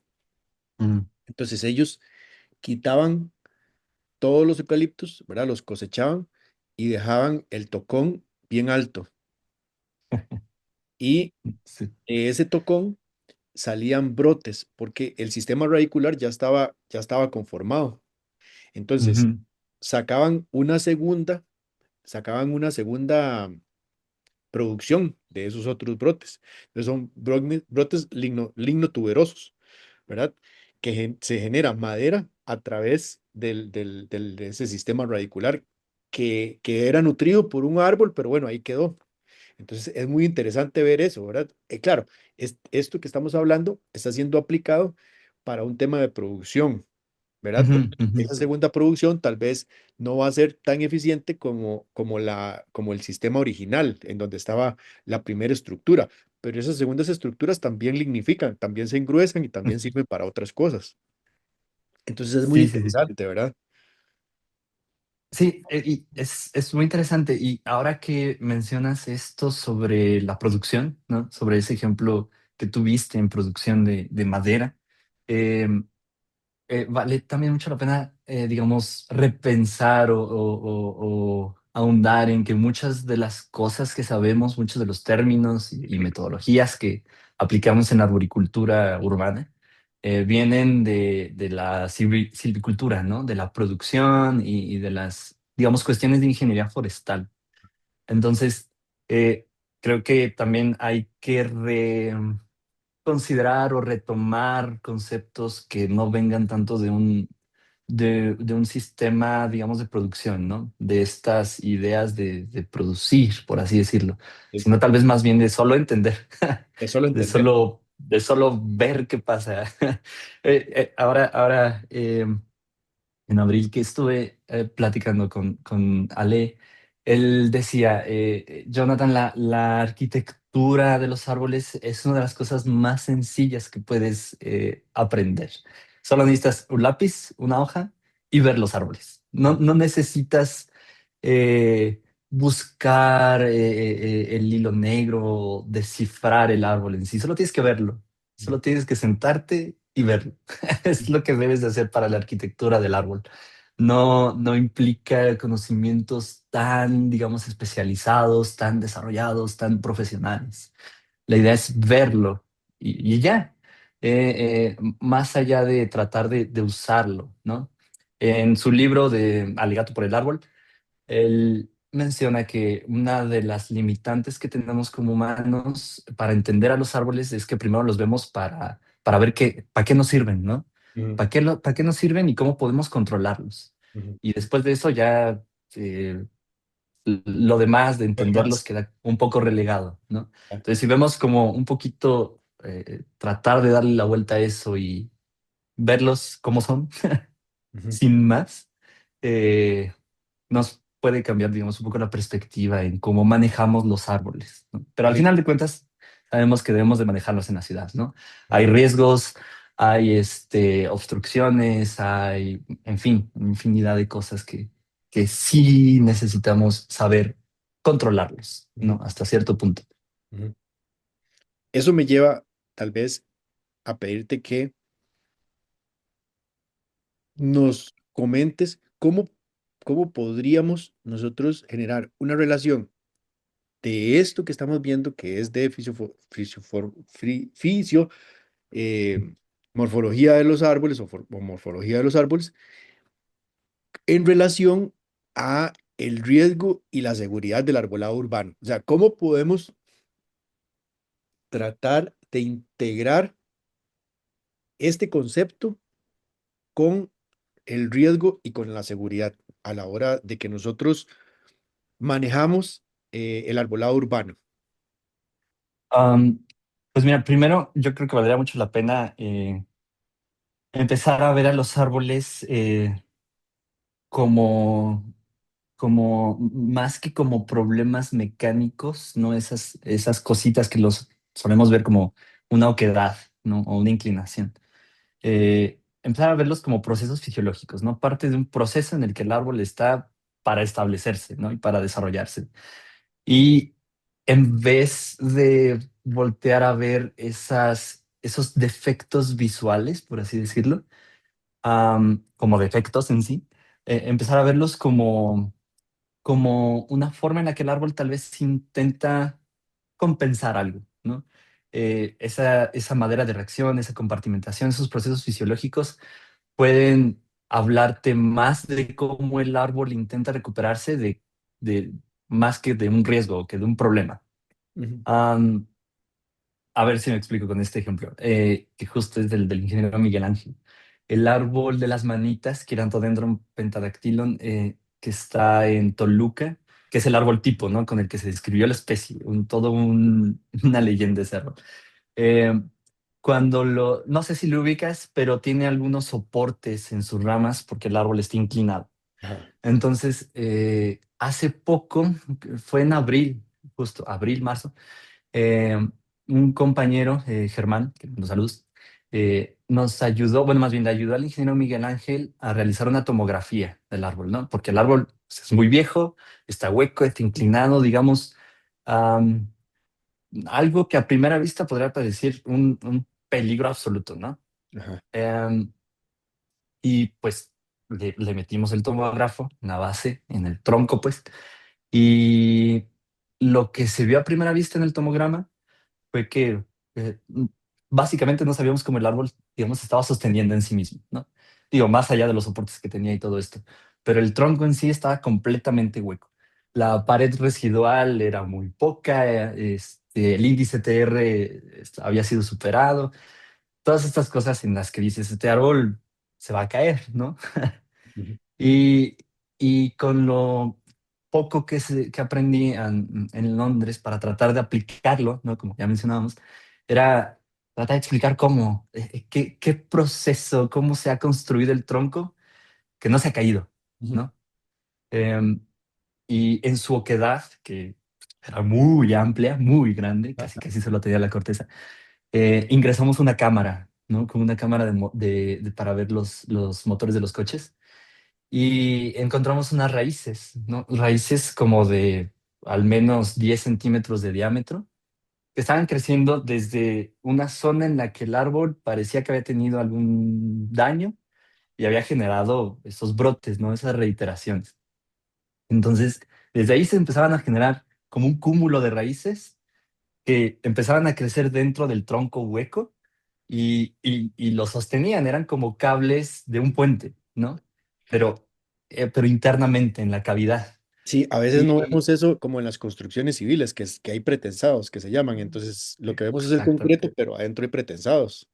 ujú. Entonces ellos quitaban todos los eucaliptos, ¿verdad? Los cosechaban y dejaban el tocón bien alto. Y Sí. de ese tocón salían brotes porque el sistema radicular ya estaba conformado. Entonces, Ujú. sacaban sacaban una segunda producción de esos otros brotes. Entonces son brotes lignotuberosos, ¿verdad? Que se genera madera a través de ese sistema radicular que era nutrido por un árbol, pero bueno, ahí quedó. Entonces es muy interesante ver eso, ¿verdad? Claro, esto que estamos hablando está siendo aplicado para un tema de producción, ¿verdad? Ujú, Porque ujú. esa segunda producción tal vez no va a ser tan eficiente como el sistema original, en donde estaba la primera estructura, pero esas segundas estructuras también lignifican, también se engruesan y también sirven para otras cosas. Entonces es muy Sí, sí, sí. interesante, ¿verdad? Sí, y es muy interesante. Y ahora que mencionas esto sobre la producción, ¿no? Sobre ese ejemplo que tuviste en producción de madera, eh, vale también mucho la pena, digamos, repensar o ahondar en que muchas de las cosas que sabemos, muchos de los términos y metodologías que aplicamos en la arboricultura urbana, vienen de la silvicultura, ¿no? De la producción y de las, digamos, cuestiones de ingeniería forestal. Entonces, creo que también hay que considerar o retomar conceptos que no vengan tanto de un sistema, digamos, de producción, ¿no? De estas ideas de producir, por así decirlo, Sí. sino tal vez más bien de solo entender, Es solo de entender. solo ver qué pasa. Ahora, en abril que estuve platicando con Ale, él decía, Jonathan, la arquitectura de los árboles es una de las cosas más sencillas que puedes aprender. Solo necesitas un lápiz, una hoja y ver los árboles. No necesitas buscar el hilo negro, descifrar el árbol en sí. Solo tienes que verlo. Solo tienes que sentarte y verlo. Es lo que debes de hacer para la arquitectura del árbol. No implica conocimientos tan, digamos, especializados, tan desarrollados, tan profesionales. La idea es verlo y ya. Más allá de tratar de usarlo, ¿no? En su libro de Alegato por el árbol, él menciona que una de las limitantes que tenemos como humanos para entender a los árboles es que primero los vemos para ver para qué nos sirven, ¿no? Ujú, Para qué nos sirven y cómo podemos controlarlos? ujú. Y después de eso ya eh, lo demás de entenderlos Además, queda un poco relegado, ¿no? ah, Entonces, si vemos como un poquito tratar de darle la vuelta a eso y verlos como son, ujú, sin más, eh, nos puede cambiar, digamos, un poco la perspectiva en cómo manejamos los árboles, ¿no? Pero al sí, final de cuentas, sabemos que debemos de manejarlos en la ciudad, ¿no? Hay ujú, riesgos, hay obstrucciones, hay, en fin, infinidad de cosas que sí necesitamos saber controlarlos, ¿no? ujú, Hasta cierto punto. ujú. Eso me lleva tal vez a pedirte que nos comentes cómo podríamos nosotros generar una relación de esto que estamos viendo, que es de eh, morfología de los árboles o morfología de los árboles, en relación a el riesgo y la seguridad del arbolado urbano. O sea, ¿cómo podemos tratar de integrar este concepto con el riesgo y con la seguridad a la hora de que nosotros manejamos el arbolado urbano? Am, pues mira, primero yo creo que valdría mucho la pena empezar a ver a los árboles como más que como problemas mecánicos, ¿no? Esas cositas que los solemos ver como una oquedad, ¿no? O una inclinación. Empezar a verlos como procesos fisiológicos, ¿no? Parte de un proceso en el que el árbol está para establecerse, ¿no? Y para desarrollarse. Y en vez de voltear a ver esos defectos visuales, por así decirlo, como defectos en sí, empezar a verlos como una forma en la que el árbol tal vez intenta compensar algo, ¿no? Esa madera de reacción, esa compartimentación, esos procesos fisiológicos pueden hablarte más de cómo el árbol intenta recuperarse de más que de un riesgo, que de un problema. Ujú. Am, a ver si me explico con este ejemplo, que justo es del ingeniero Miguel Ángel. El árbol de las manitas, Quirantodendron pentadactylon, que está en Toluca, que es el árbol tipo, ¿no? Con el que se describió la especie, una leyenda ese árbol. Eh, no sé si lo ubicas, pero tiene algunos soportes en sus ramas porque el árbol está inclinado. Ajá, Entonces, hace poco, fue en abril, justo abril, marzo, eh, un compañero, Germán, que nos saludos, nos ayudó, bueno, más bien le ayudó al ingeniero Miguel Ángel a realizar una tomografía del árbol, ¿no? Porque el árbol pues, es muy viejo, está hueco, está inclinado, digamos, am, algo que a primera vista podría parecer un peligro absoluto, ¿no? ajá, Em, y pues le metimos el tomógrafo en la base, en el tronco, pues, y lo que se vio a primera vista en el tomograma fue que básicamente no sabíamos cómo el árbol, digamos, se estaba sosteniendo en sí mismo, ¿no? Digo, más allá de los soportes que tenía y todo esto, pero el tronco en sí estaba completamente hueco. La pared residual era muy poca, el índice TR había sido superado, todas estas cosas en las que dices, este árbol se va a caer, ¿no? ujú, Y, y con lo poco que aprendí en Londres para tratar de aplicarlo, ¿no? Como ya mencionábamos, era tratar de explicar cómo, qué proceso, cómo se ha construido el tronco que no se ha caído, ujú. ¿no? Em, y en su oquedad, que era muy amplia, muy grande, Ah, casi casi solo tenía la corteza, ingresamos una cámara, ¿no? Como una cámara para ver los motores de los coches y encontramos unas raíces, ¿no? Raíces como de al menos 10 centímetros de diámetro, que estaban creciendo desde una zona en la que el árbol parecía que había tenido algún daño y había generado esos brotes, ¿no? Esas reiteraciones. Entonces, desde ahí se empezaban a generar como un cúmulo de raíces que empezaban a crecer dentro del tronco hueco y lo sostenían, eran como cables de un puente, ¿no? Pero, pero internamente, en la cavidad. Sí, a veces no Y vemos eso como en las construcciones civiles, que hay pretensados que se llaman. Entonces, lo que vemos es el exacto, concreto, pero adentro hay pretensados.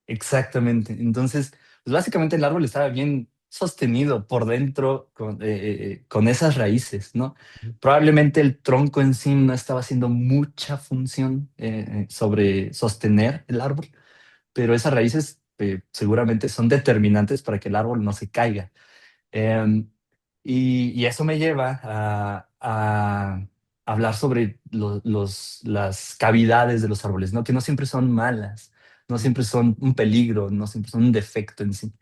exactamente. Entonces, pues básicamente el árbol estaba bien sostenido por dentro con esas raíces, ¿no? Ujú. Probablemente el tronco en sí no estaba haciendo mucha función sobre sostener el árbol, pero esas raíces seguramente son determinantes para que el árbol no se caiga. Em, y eso me lleva a hablar sobre las cavidades de los árboles, ¿no? Que no siempre son malas, no siempre son un peligro, no siempre son un defecto en sí.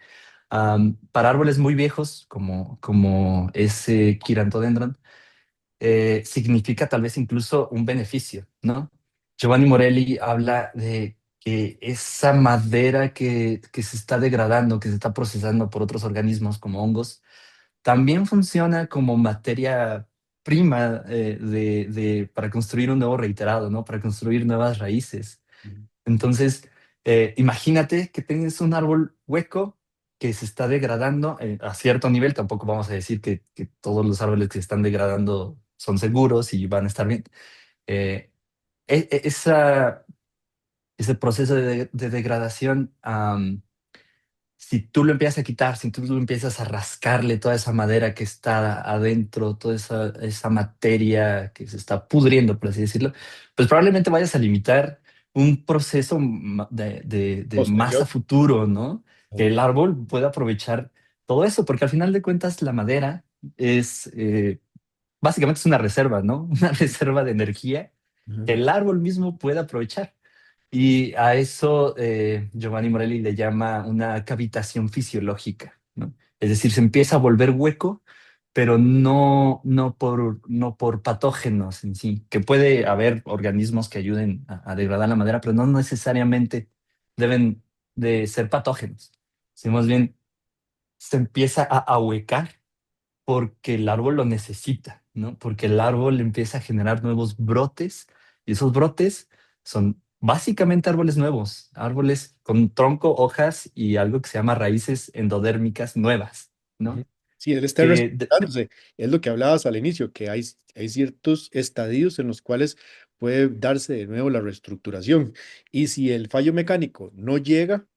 Para árboles muy viejos, como ese Quirantodendron, significa tal vez incluso un beneficio, ¿no? Giovanni Morelli habla de que esa madera que se está degradando, que se está procesando por otros organismos como hongos, también funciona como materia prima para construir un nuevo reiterado, ¿no? Para construir nuevas raíces. Ujú. Entonces, imagínate que tienes un árbol hueco que se está degradando a cierto nivel. Tampoco vamos a decir que todos los árboles que se están degradando son seguros y van a estar bien. Eh, e- e- esa, ese proceso de degradación, si tú lo empiezas a quitar, si tú lo empiezas a rascarle toda esa madera que está adentro, toda esa materia que se está pudriendo, por así decirlo, pues probablemente vayas a limitar un proceso de más Posterior. a futuro, ¿no? Que Ujú. el árbol pueda aprovechar todo eso, porque al final de cuentas la madera es, básicamente es una reserva, ¿no? Una reserva de energía que Ujú. el árbol mismo puede aprovechar. Y a eso Giovanni Morelli le llama una cavitación fisiológica, ¿no? Es decir, se empieza a volver hueco, pero no por patógenos en sí, que puede haber organismos que ayuden a degradar la madera, pero no necesariamente deben de ser patógenos. Si más bien se empieza a ahuecar porque el árbol lo necesita, ¿no? Porque el árbol empieza a generar nuevos brotes y esos brotes son básicamente árboles nuevos, árboles con tronco, hojas y algo que se llama raíces endodérmicas nuevas, Ujú. ¿no? Sí, él está Que reestructurándose. Es lo que hablabas al inicio, que hay ciertos estadios en los cuales puede darse de nuevo la reestructuración. Y si el fallo mecánico no llega,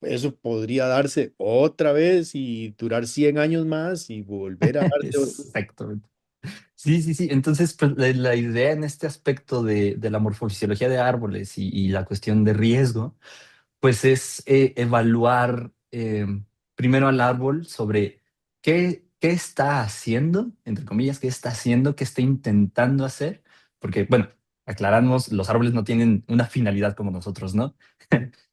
eso podría darse otra vez y durar 100 años más y volver a darse otro. exactamente. Sí, sí, sí. Entonces, pues la idea en este aspecto de la morfofisiología de árboles y la cuestión de riesgo pues es evaluar primero al árbol sobre qué está haciendo, entre comillas, qué está haciendo, qué está intentando hacer, porque, bueno, aclaramos, los árboles no tienen una finalidad como nosotros, ¿no?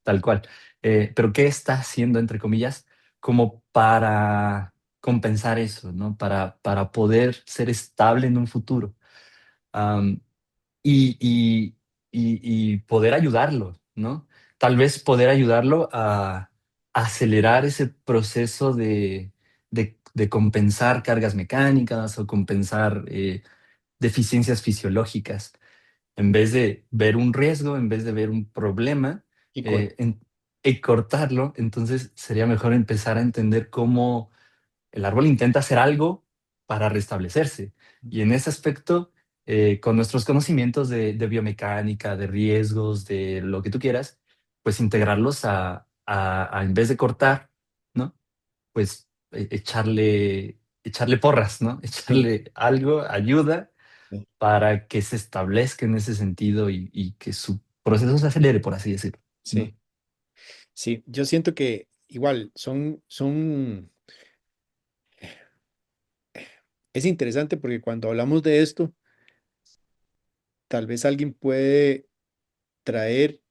Tal cual. Pero qué está haciendo, entre comillas, como para compensar eso, ¿no? Para poder ser estable en un futuro. Am, y, y poder ayudarlo, ¿no? Tal vez poder ayudarlo a acelerar ese proceso de compensar cargas mecánicas o compensar deficiencias fisiológicas. En vez de ver un riesgo, en vez de ver un problema Y eh, en- y cortarlo, entonces sería mejor empezar a entender cómo el árbol intenta hacer algo para restablecerse. Y en ese aspecto, con nuestros conocimientos de biomecánica, de riesgos, de lo que tú quieras, pues integrarlos en vez de cortar, ¿no? Pues echarle porras, ¿no? sí, Echarle algo, ayuda sí, para que se establezca en ese sentido y que su proceso se acelere, por así decirlo, ¿no? sí, sí. Yo siento que igual es interesante porque cuando hablamos de esto, tal vez alguien puede traer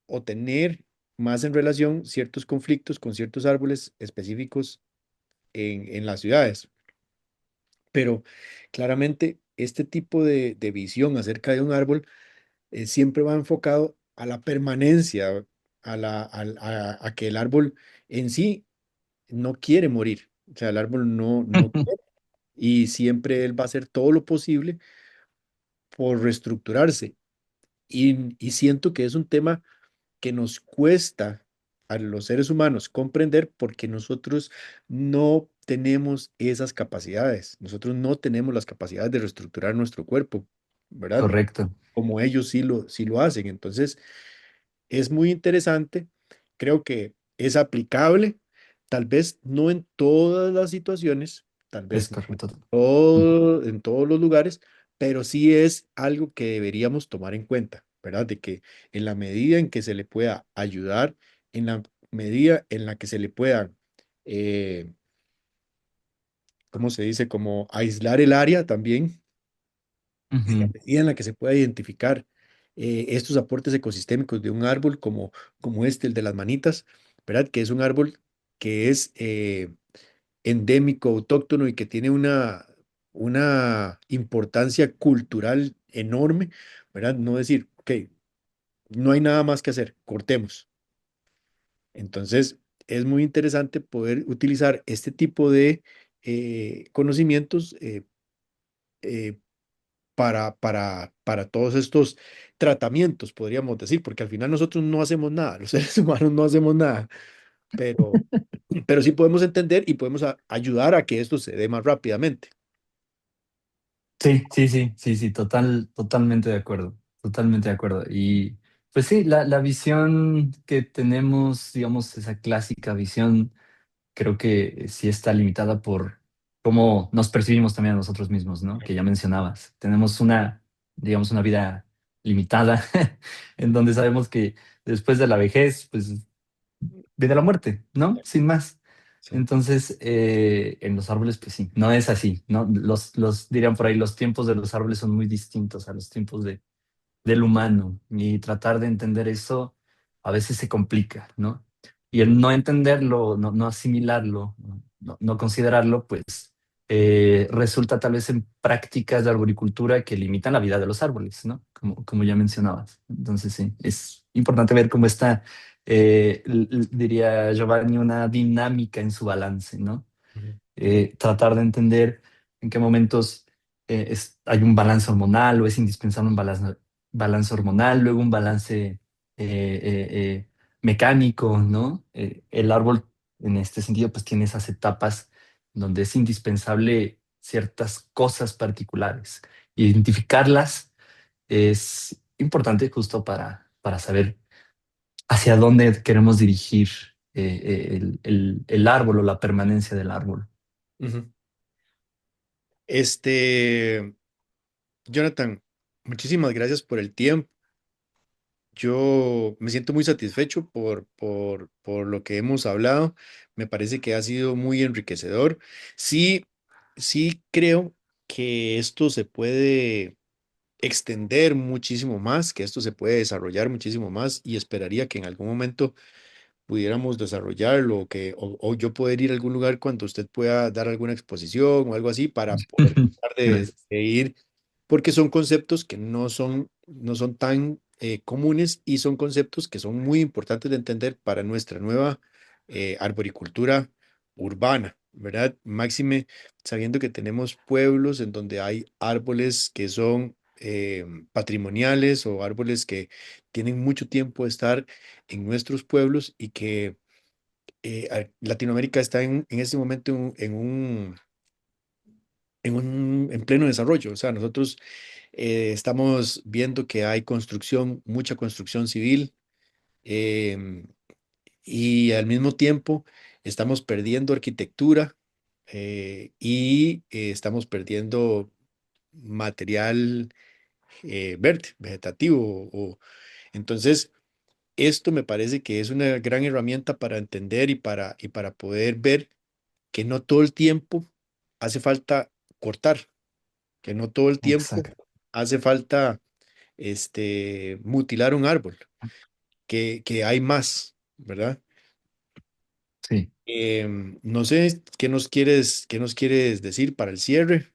o tener más en relación ciertos conflictos con ciertos árboles específicos en las ciudades. Pero claramente este tipo de visión acerca de un árbol siempre va enfocado a la permanencia, a que el árbol en sí no quiere morir. O sea, el árbol no quiere. Y siempre él va a hacer todo lo posible por reestructurarse. Y siento que es un tema que nos cuesta a los seres humanos comprender porque nosotros no tenemos esas capacidades. Nosotros no tenemos las capacidades de reestructurar nuestro cuerpo, ¿verdad? Correcto. Como ellos sí lo hacen. Entonces, es muy interesante. Creo que es aplicable, tal vez no en todas las situaciones, tal Es vez no correcto. en todos los lugares, pero sí es algo que deberíamos tomar en cuenta, ¿verdad? De que en la medida en que se le pueda ayudar, en la medida en la que se le pueda, eh, ¿cómo se dice? Como aislar el área también, en la Ujú. medida en la que se pueda identificar estos aportes ecosistémicos de un árbol como este, el de las manitas, ¿verdad? Que es un árbol que es endémico, autóctono y que tiene una importancia cultural enorme, ¿verdad? No decir, ok, no hay nada más que hacer, cortemos. Entonces, es muy interesante poder utilizar este tipo de conocimientos eh, para todos estos tratamientos, podríamos decir, porque al final nosotros no hacemos nada, los seres humanos no hacemos nada, pero, pero sí podemos entender y podemos ayudar a que esto se dé más rápidamente. Sí, sí, sí, sí, sí, totalmente de acuerdo, totalmente de acuerdo. Y pues sí, la visión que tenemos, digamos, esa clásica visión, creo que sí está limitada por cómo nos percibimos también a nosotros mismos, ¿no? Que ya mencionabas. Tenemos una, digamos, una vida limitada, en donde sabemos que después de la vejez, pues viene la muerte, ¿no? Sin más. Sí. Entonces, en los árboles, pues sí, no es así, ¿no? Dirían por ahí, los tiempos de los árboles son muy distintos a los tiempos del humano y tratar de entender eso a veces se complica, ¿no? Y el no entenderlo, no asimilarlo, no considerarlo, pues resulta tal vez en prácticas de arboricultura que limitan la vida de los árboles, ¿no? Como ya mencionabas. Entonces, sí, es importante ver cómo está, diría Giovanni, una dinámica en su balance, ¿no? Ujú, Tratar de entender en qué momentos hay un balance hormonal o es indispensable un balance hormonal, luego un balance mecánico, ¿no? El árbol en este sentido pues tiene esas etapas donde es indispensable ciertas cosas particulares. Identificarlas es importante justo para saber hacia dónde queremos dirigir el árbol o la permanencia del árbol. ujú. Este, Jonathan, muchísimas gracias por el tiempo. Yo me siento muy satisfecho por lo que hemos hablado. Me parece que ha sido muy enriquecedor. Sí, sí creo que esto se puede extender muchísimo más, que esto se puede desarrollar muchísimo más y esperaría que en algún momento pudiéramos desarrollarlo o yo poder ir a algún lugar cuando usted pueda dar alguna exposición o algo así para poder tratar Gracias. de ir, porque son conceptos que no son tan comunes y son conceptos que son muy importantes de entender para nuestra nueva arboricultura urbana, ¿verdad? Máxime, sabiendo que tenemos pueblos en donde hay árboles que son patrimoniales o árboles que tienen mucho tiempo de estar en nuestros pueblos y que Latinoamérica está en este momento en pleno desarrollo. O sea, nosotros estamos viendo que hay construcción, mucha construcción civil, em, y al mismo tiempo estamos perdiendo arquitectura y estamos perdiendo material verde, vegetativo. Entonces, esto me parece que es una gran herramienta para entender y para poder ver que no todo el tiempo hace falta cortar, que no todo el tiempo Exacto. hace falta mutilar un árbol, que hay más, ¿verdad? Sí. No sé, qué nos quieres decir para el cierre?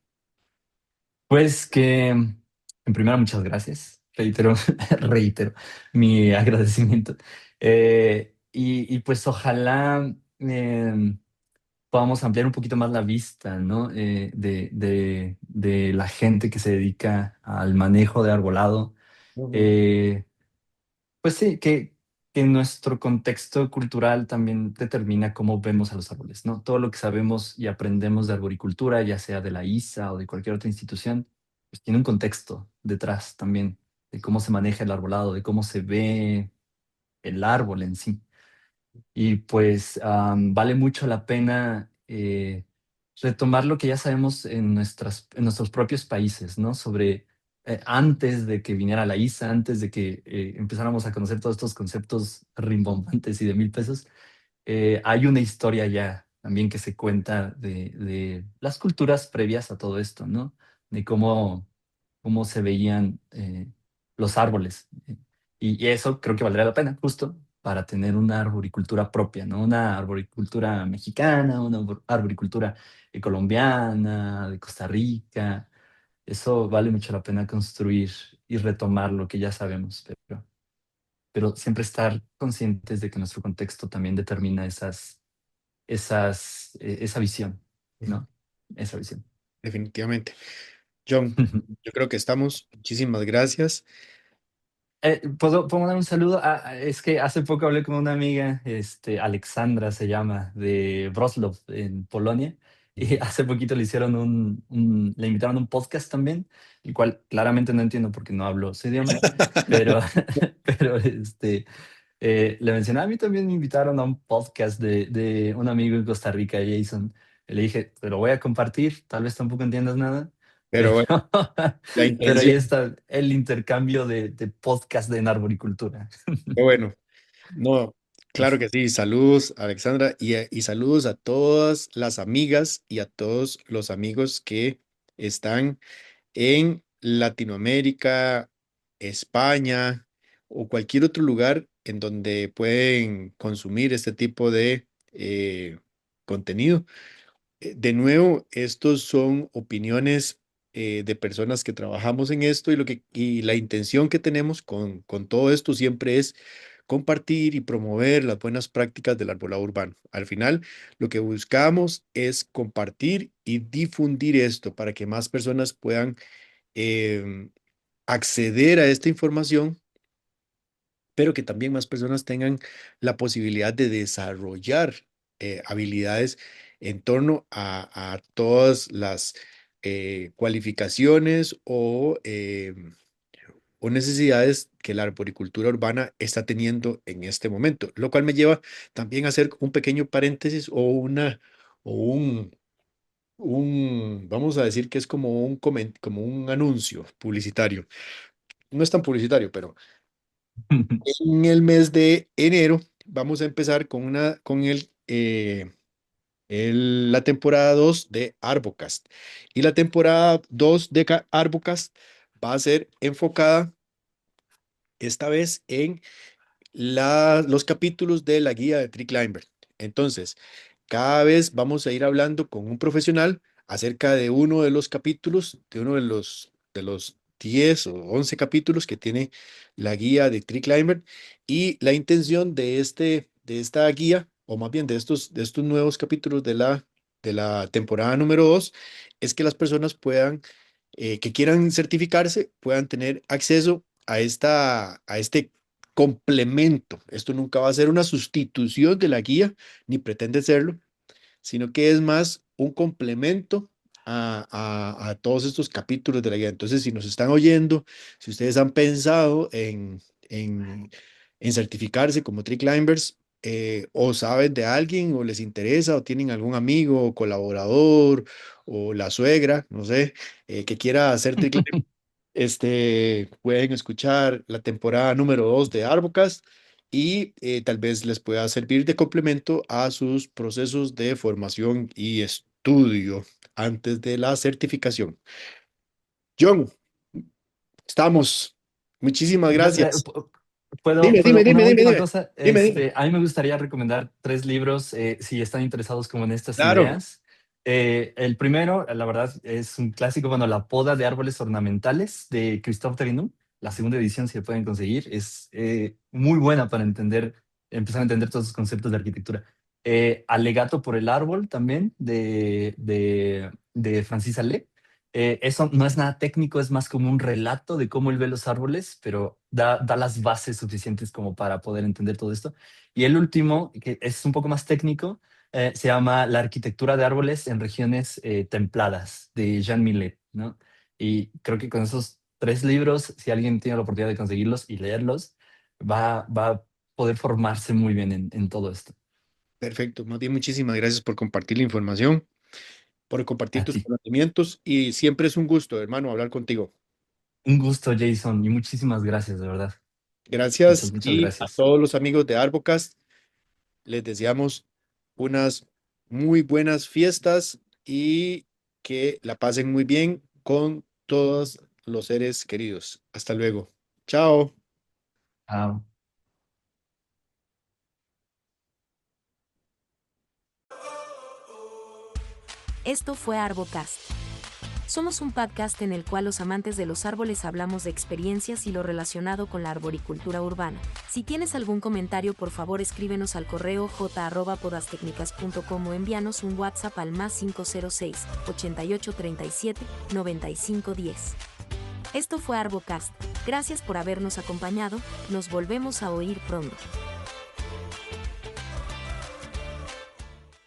Pues que, en primera, muchas gracias. Reitero, reitero mi agradecimiento. Y pues ojalá podamos ampliar un poquito más la vista, ¿no? De la gente que se dedica al manejo de arbolado. Ujú. Eh, pues sí, que nuestro contexto cultural también determina cómo vemos a los árboles, ¿no? Todo lo que sabemos y aprendemos de arboricultura, ya sea de la ISA o de cualquier otra institución, pues tiene un contexto detrás también de cómo se maneja el arbolado, de cómo se ve el árbol en sí. Y pues vale mucho la pena retomar lo que ya sabemos en nuestros propios países, ¿no? Sobre antes de que viniera la ISA, antes de que empezáramos a conocer todos estos conceptos rimbombantes y de 1.000 pesos, hay una historia ya también que se cuenta de las culturas previas a todo esto, ¿no? De cómo se veían los árboles. Y eso creo que valdría la pena, justo para tener una arboricultura propia, ¿no? Una arboricultura mexicana, una arboricultura colombiana, de Costa Rica. Eso vale mucho la pena construir y retomar lo que ya sabemos, pero siempre estar conscientes de que nuestro contexto también determina esa visión, Ujú. ¿no? Esa visión. Definitivamente. John, yo creo que estamos. Muchísimas gracias. ¿Puedo mandar un saludo? Es que hace poco hablé con una amiga, Alexandra se llama, de Wrocław, en Polonia, y hace poquito le hicieron le invitaron a un podcast también, el cual claramente no entiendo porque no hablo su idioma, pero, pero le mencioné, a mí también me invitaron a un podcast de un amigo en Costa Rica, Jason. Y le dije, te lo voy a compartir, tal vez tampoco entiendas nada, Pero pero, bueno, la pero ahí intención, está el intercambio de podcast de arboricultura. qué bueno. No, claro que sí. Saludos, Alexandra, y saludos a todas las amigas y a todos los amigos que están en Latinoamérica, España o cualquier otro lugar en donde pueden consumir este tipo de contenido. De nuevo, estos son opiniones de personas que trabajamos en esto y la intención que tenemos con todo esto siempre es compartir y promover las buenas prácticas del arbolado urbano. Al final, lo que buscamos es compartir y difundir esto para que más personas puedan em, acceder a esta información, pero que también más personas tengan la posibilidad de desarrollar habilidades en torno a todas las cualificaciones o necesidades que la arboricultura urbana está teniendo en este momento, lo cual me lleva también a hacer un pequeño paréntesis o vamos a decir que es como como un anuncio publicitario. No es tan publicitario, pero en el mes de enero vamos a empezar con la temporada 2 de Arbocast. Y la temporada 2 de Arbocast va a ser enfocada esta vez en los capítulos de la guía de Tree Climber. Entonces, cada vez vamos a ir hablando con un profesional acerca de uno de los capítulos, de uno de los 10 o 11 capítulos que tiene la guía de Tree Climber. Y la intención de esta guía, o más bien de estos nuevos capítulos de la temporada número 2, es que las personas que quieran certificarse, puedan tener acceso a este complemento. Esto nunca va a ser una sustitución de la guía, ni pretende serlo, sino que es más un complemento a todos estos capítulos de la guía. Entonces, si nos están oyendo, si ustedes han pensado en certificarse como Tree Climbers, o saben de alguien, o les interesa, o tienen algún amigo, o colaborador, o la suegra, no sé, que quiera hacer Tree Climbers, pueden escuchar la temporada número 2 de Arbocast y tal vez les pueda servir de complemento a sus procesos de formación y estudio antes de la certificación. John, estamos. Muchísimas Yo, gracias. ¿Puedo, Dime, dime, una dime, dime, última dime, cosa? dime, dime. A mí me gustaría recomendar tres libros si están interesados como en estas Claro, ideas. El primero, la verdad, es un clásico, bueno, La poda de árboles ornamentales de Christophe Therinot. La segunda edición, si la pueden conseguir, es muy buena para empezar a entender todos los conceptos de arquitectura. Alegato por el árbol también de Francis Allais. Eso no es nada técnico, es más como un relato de cómo él ve los árboles, pero da las bases suficientes como para poder entender todo esto. Y el último, que es un poco más técnico, se llama La arquitectura de árboles en regiones templadas, de Jean Millet, ¿no? Y creo que con esos tres libros, si alguien tiene la oportunidad de conseguirlos y leerlos, va a poder formarse muy bien en todo esto. perfecto. Más bien, muchísimas gracias por compartir la información, por compartir A tus ti. conocimientos y siempre es un gusto, hermano, hablar contigo. Un gusto, Jason, y muchísimas gracias, de verdad. Muchas, Gracias muchas y a gracias. todos los amigos de Arbocast les deseamos unas muy buenas fiestas y que la pasen muy bien con todos los seres queridos. Hasta luego. Chao. Chao. Esto fue Arbocast. Somos un podcast en el cual los amantes de los árboles hablamos de experiencias y lo relacionado con la arboricultura urbana. Si tienes algún comentario, por favor escríbenos al correo j@podastecnicas.com o envíanos un WhatsApp al +506 8837 9510. Esto fue Arbocast. Gracias por habernos acompañado. Nos volvemos a oír pronto.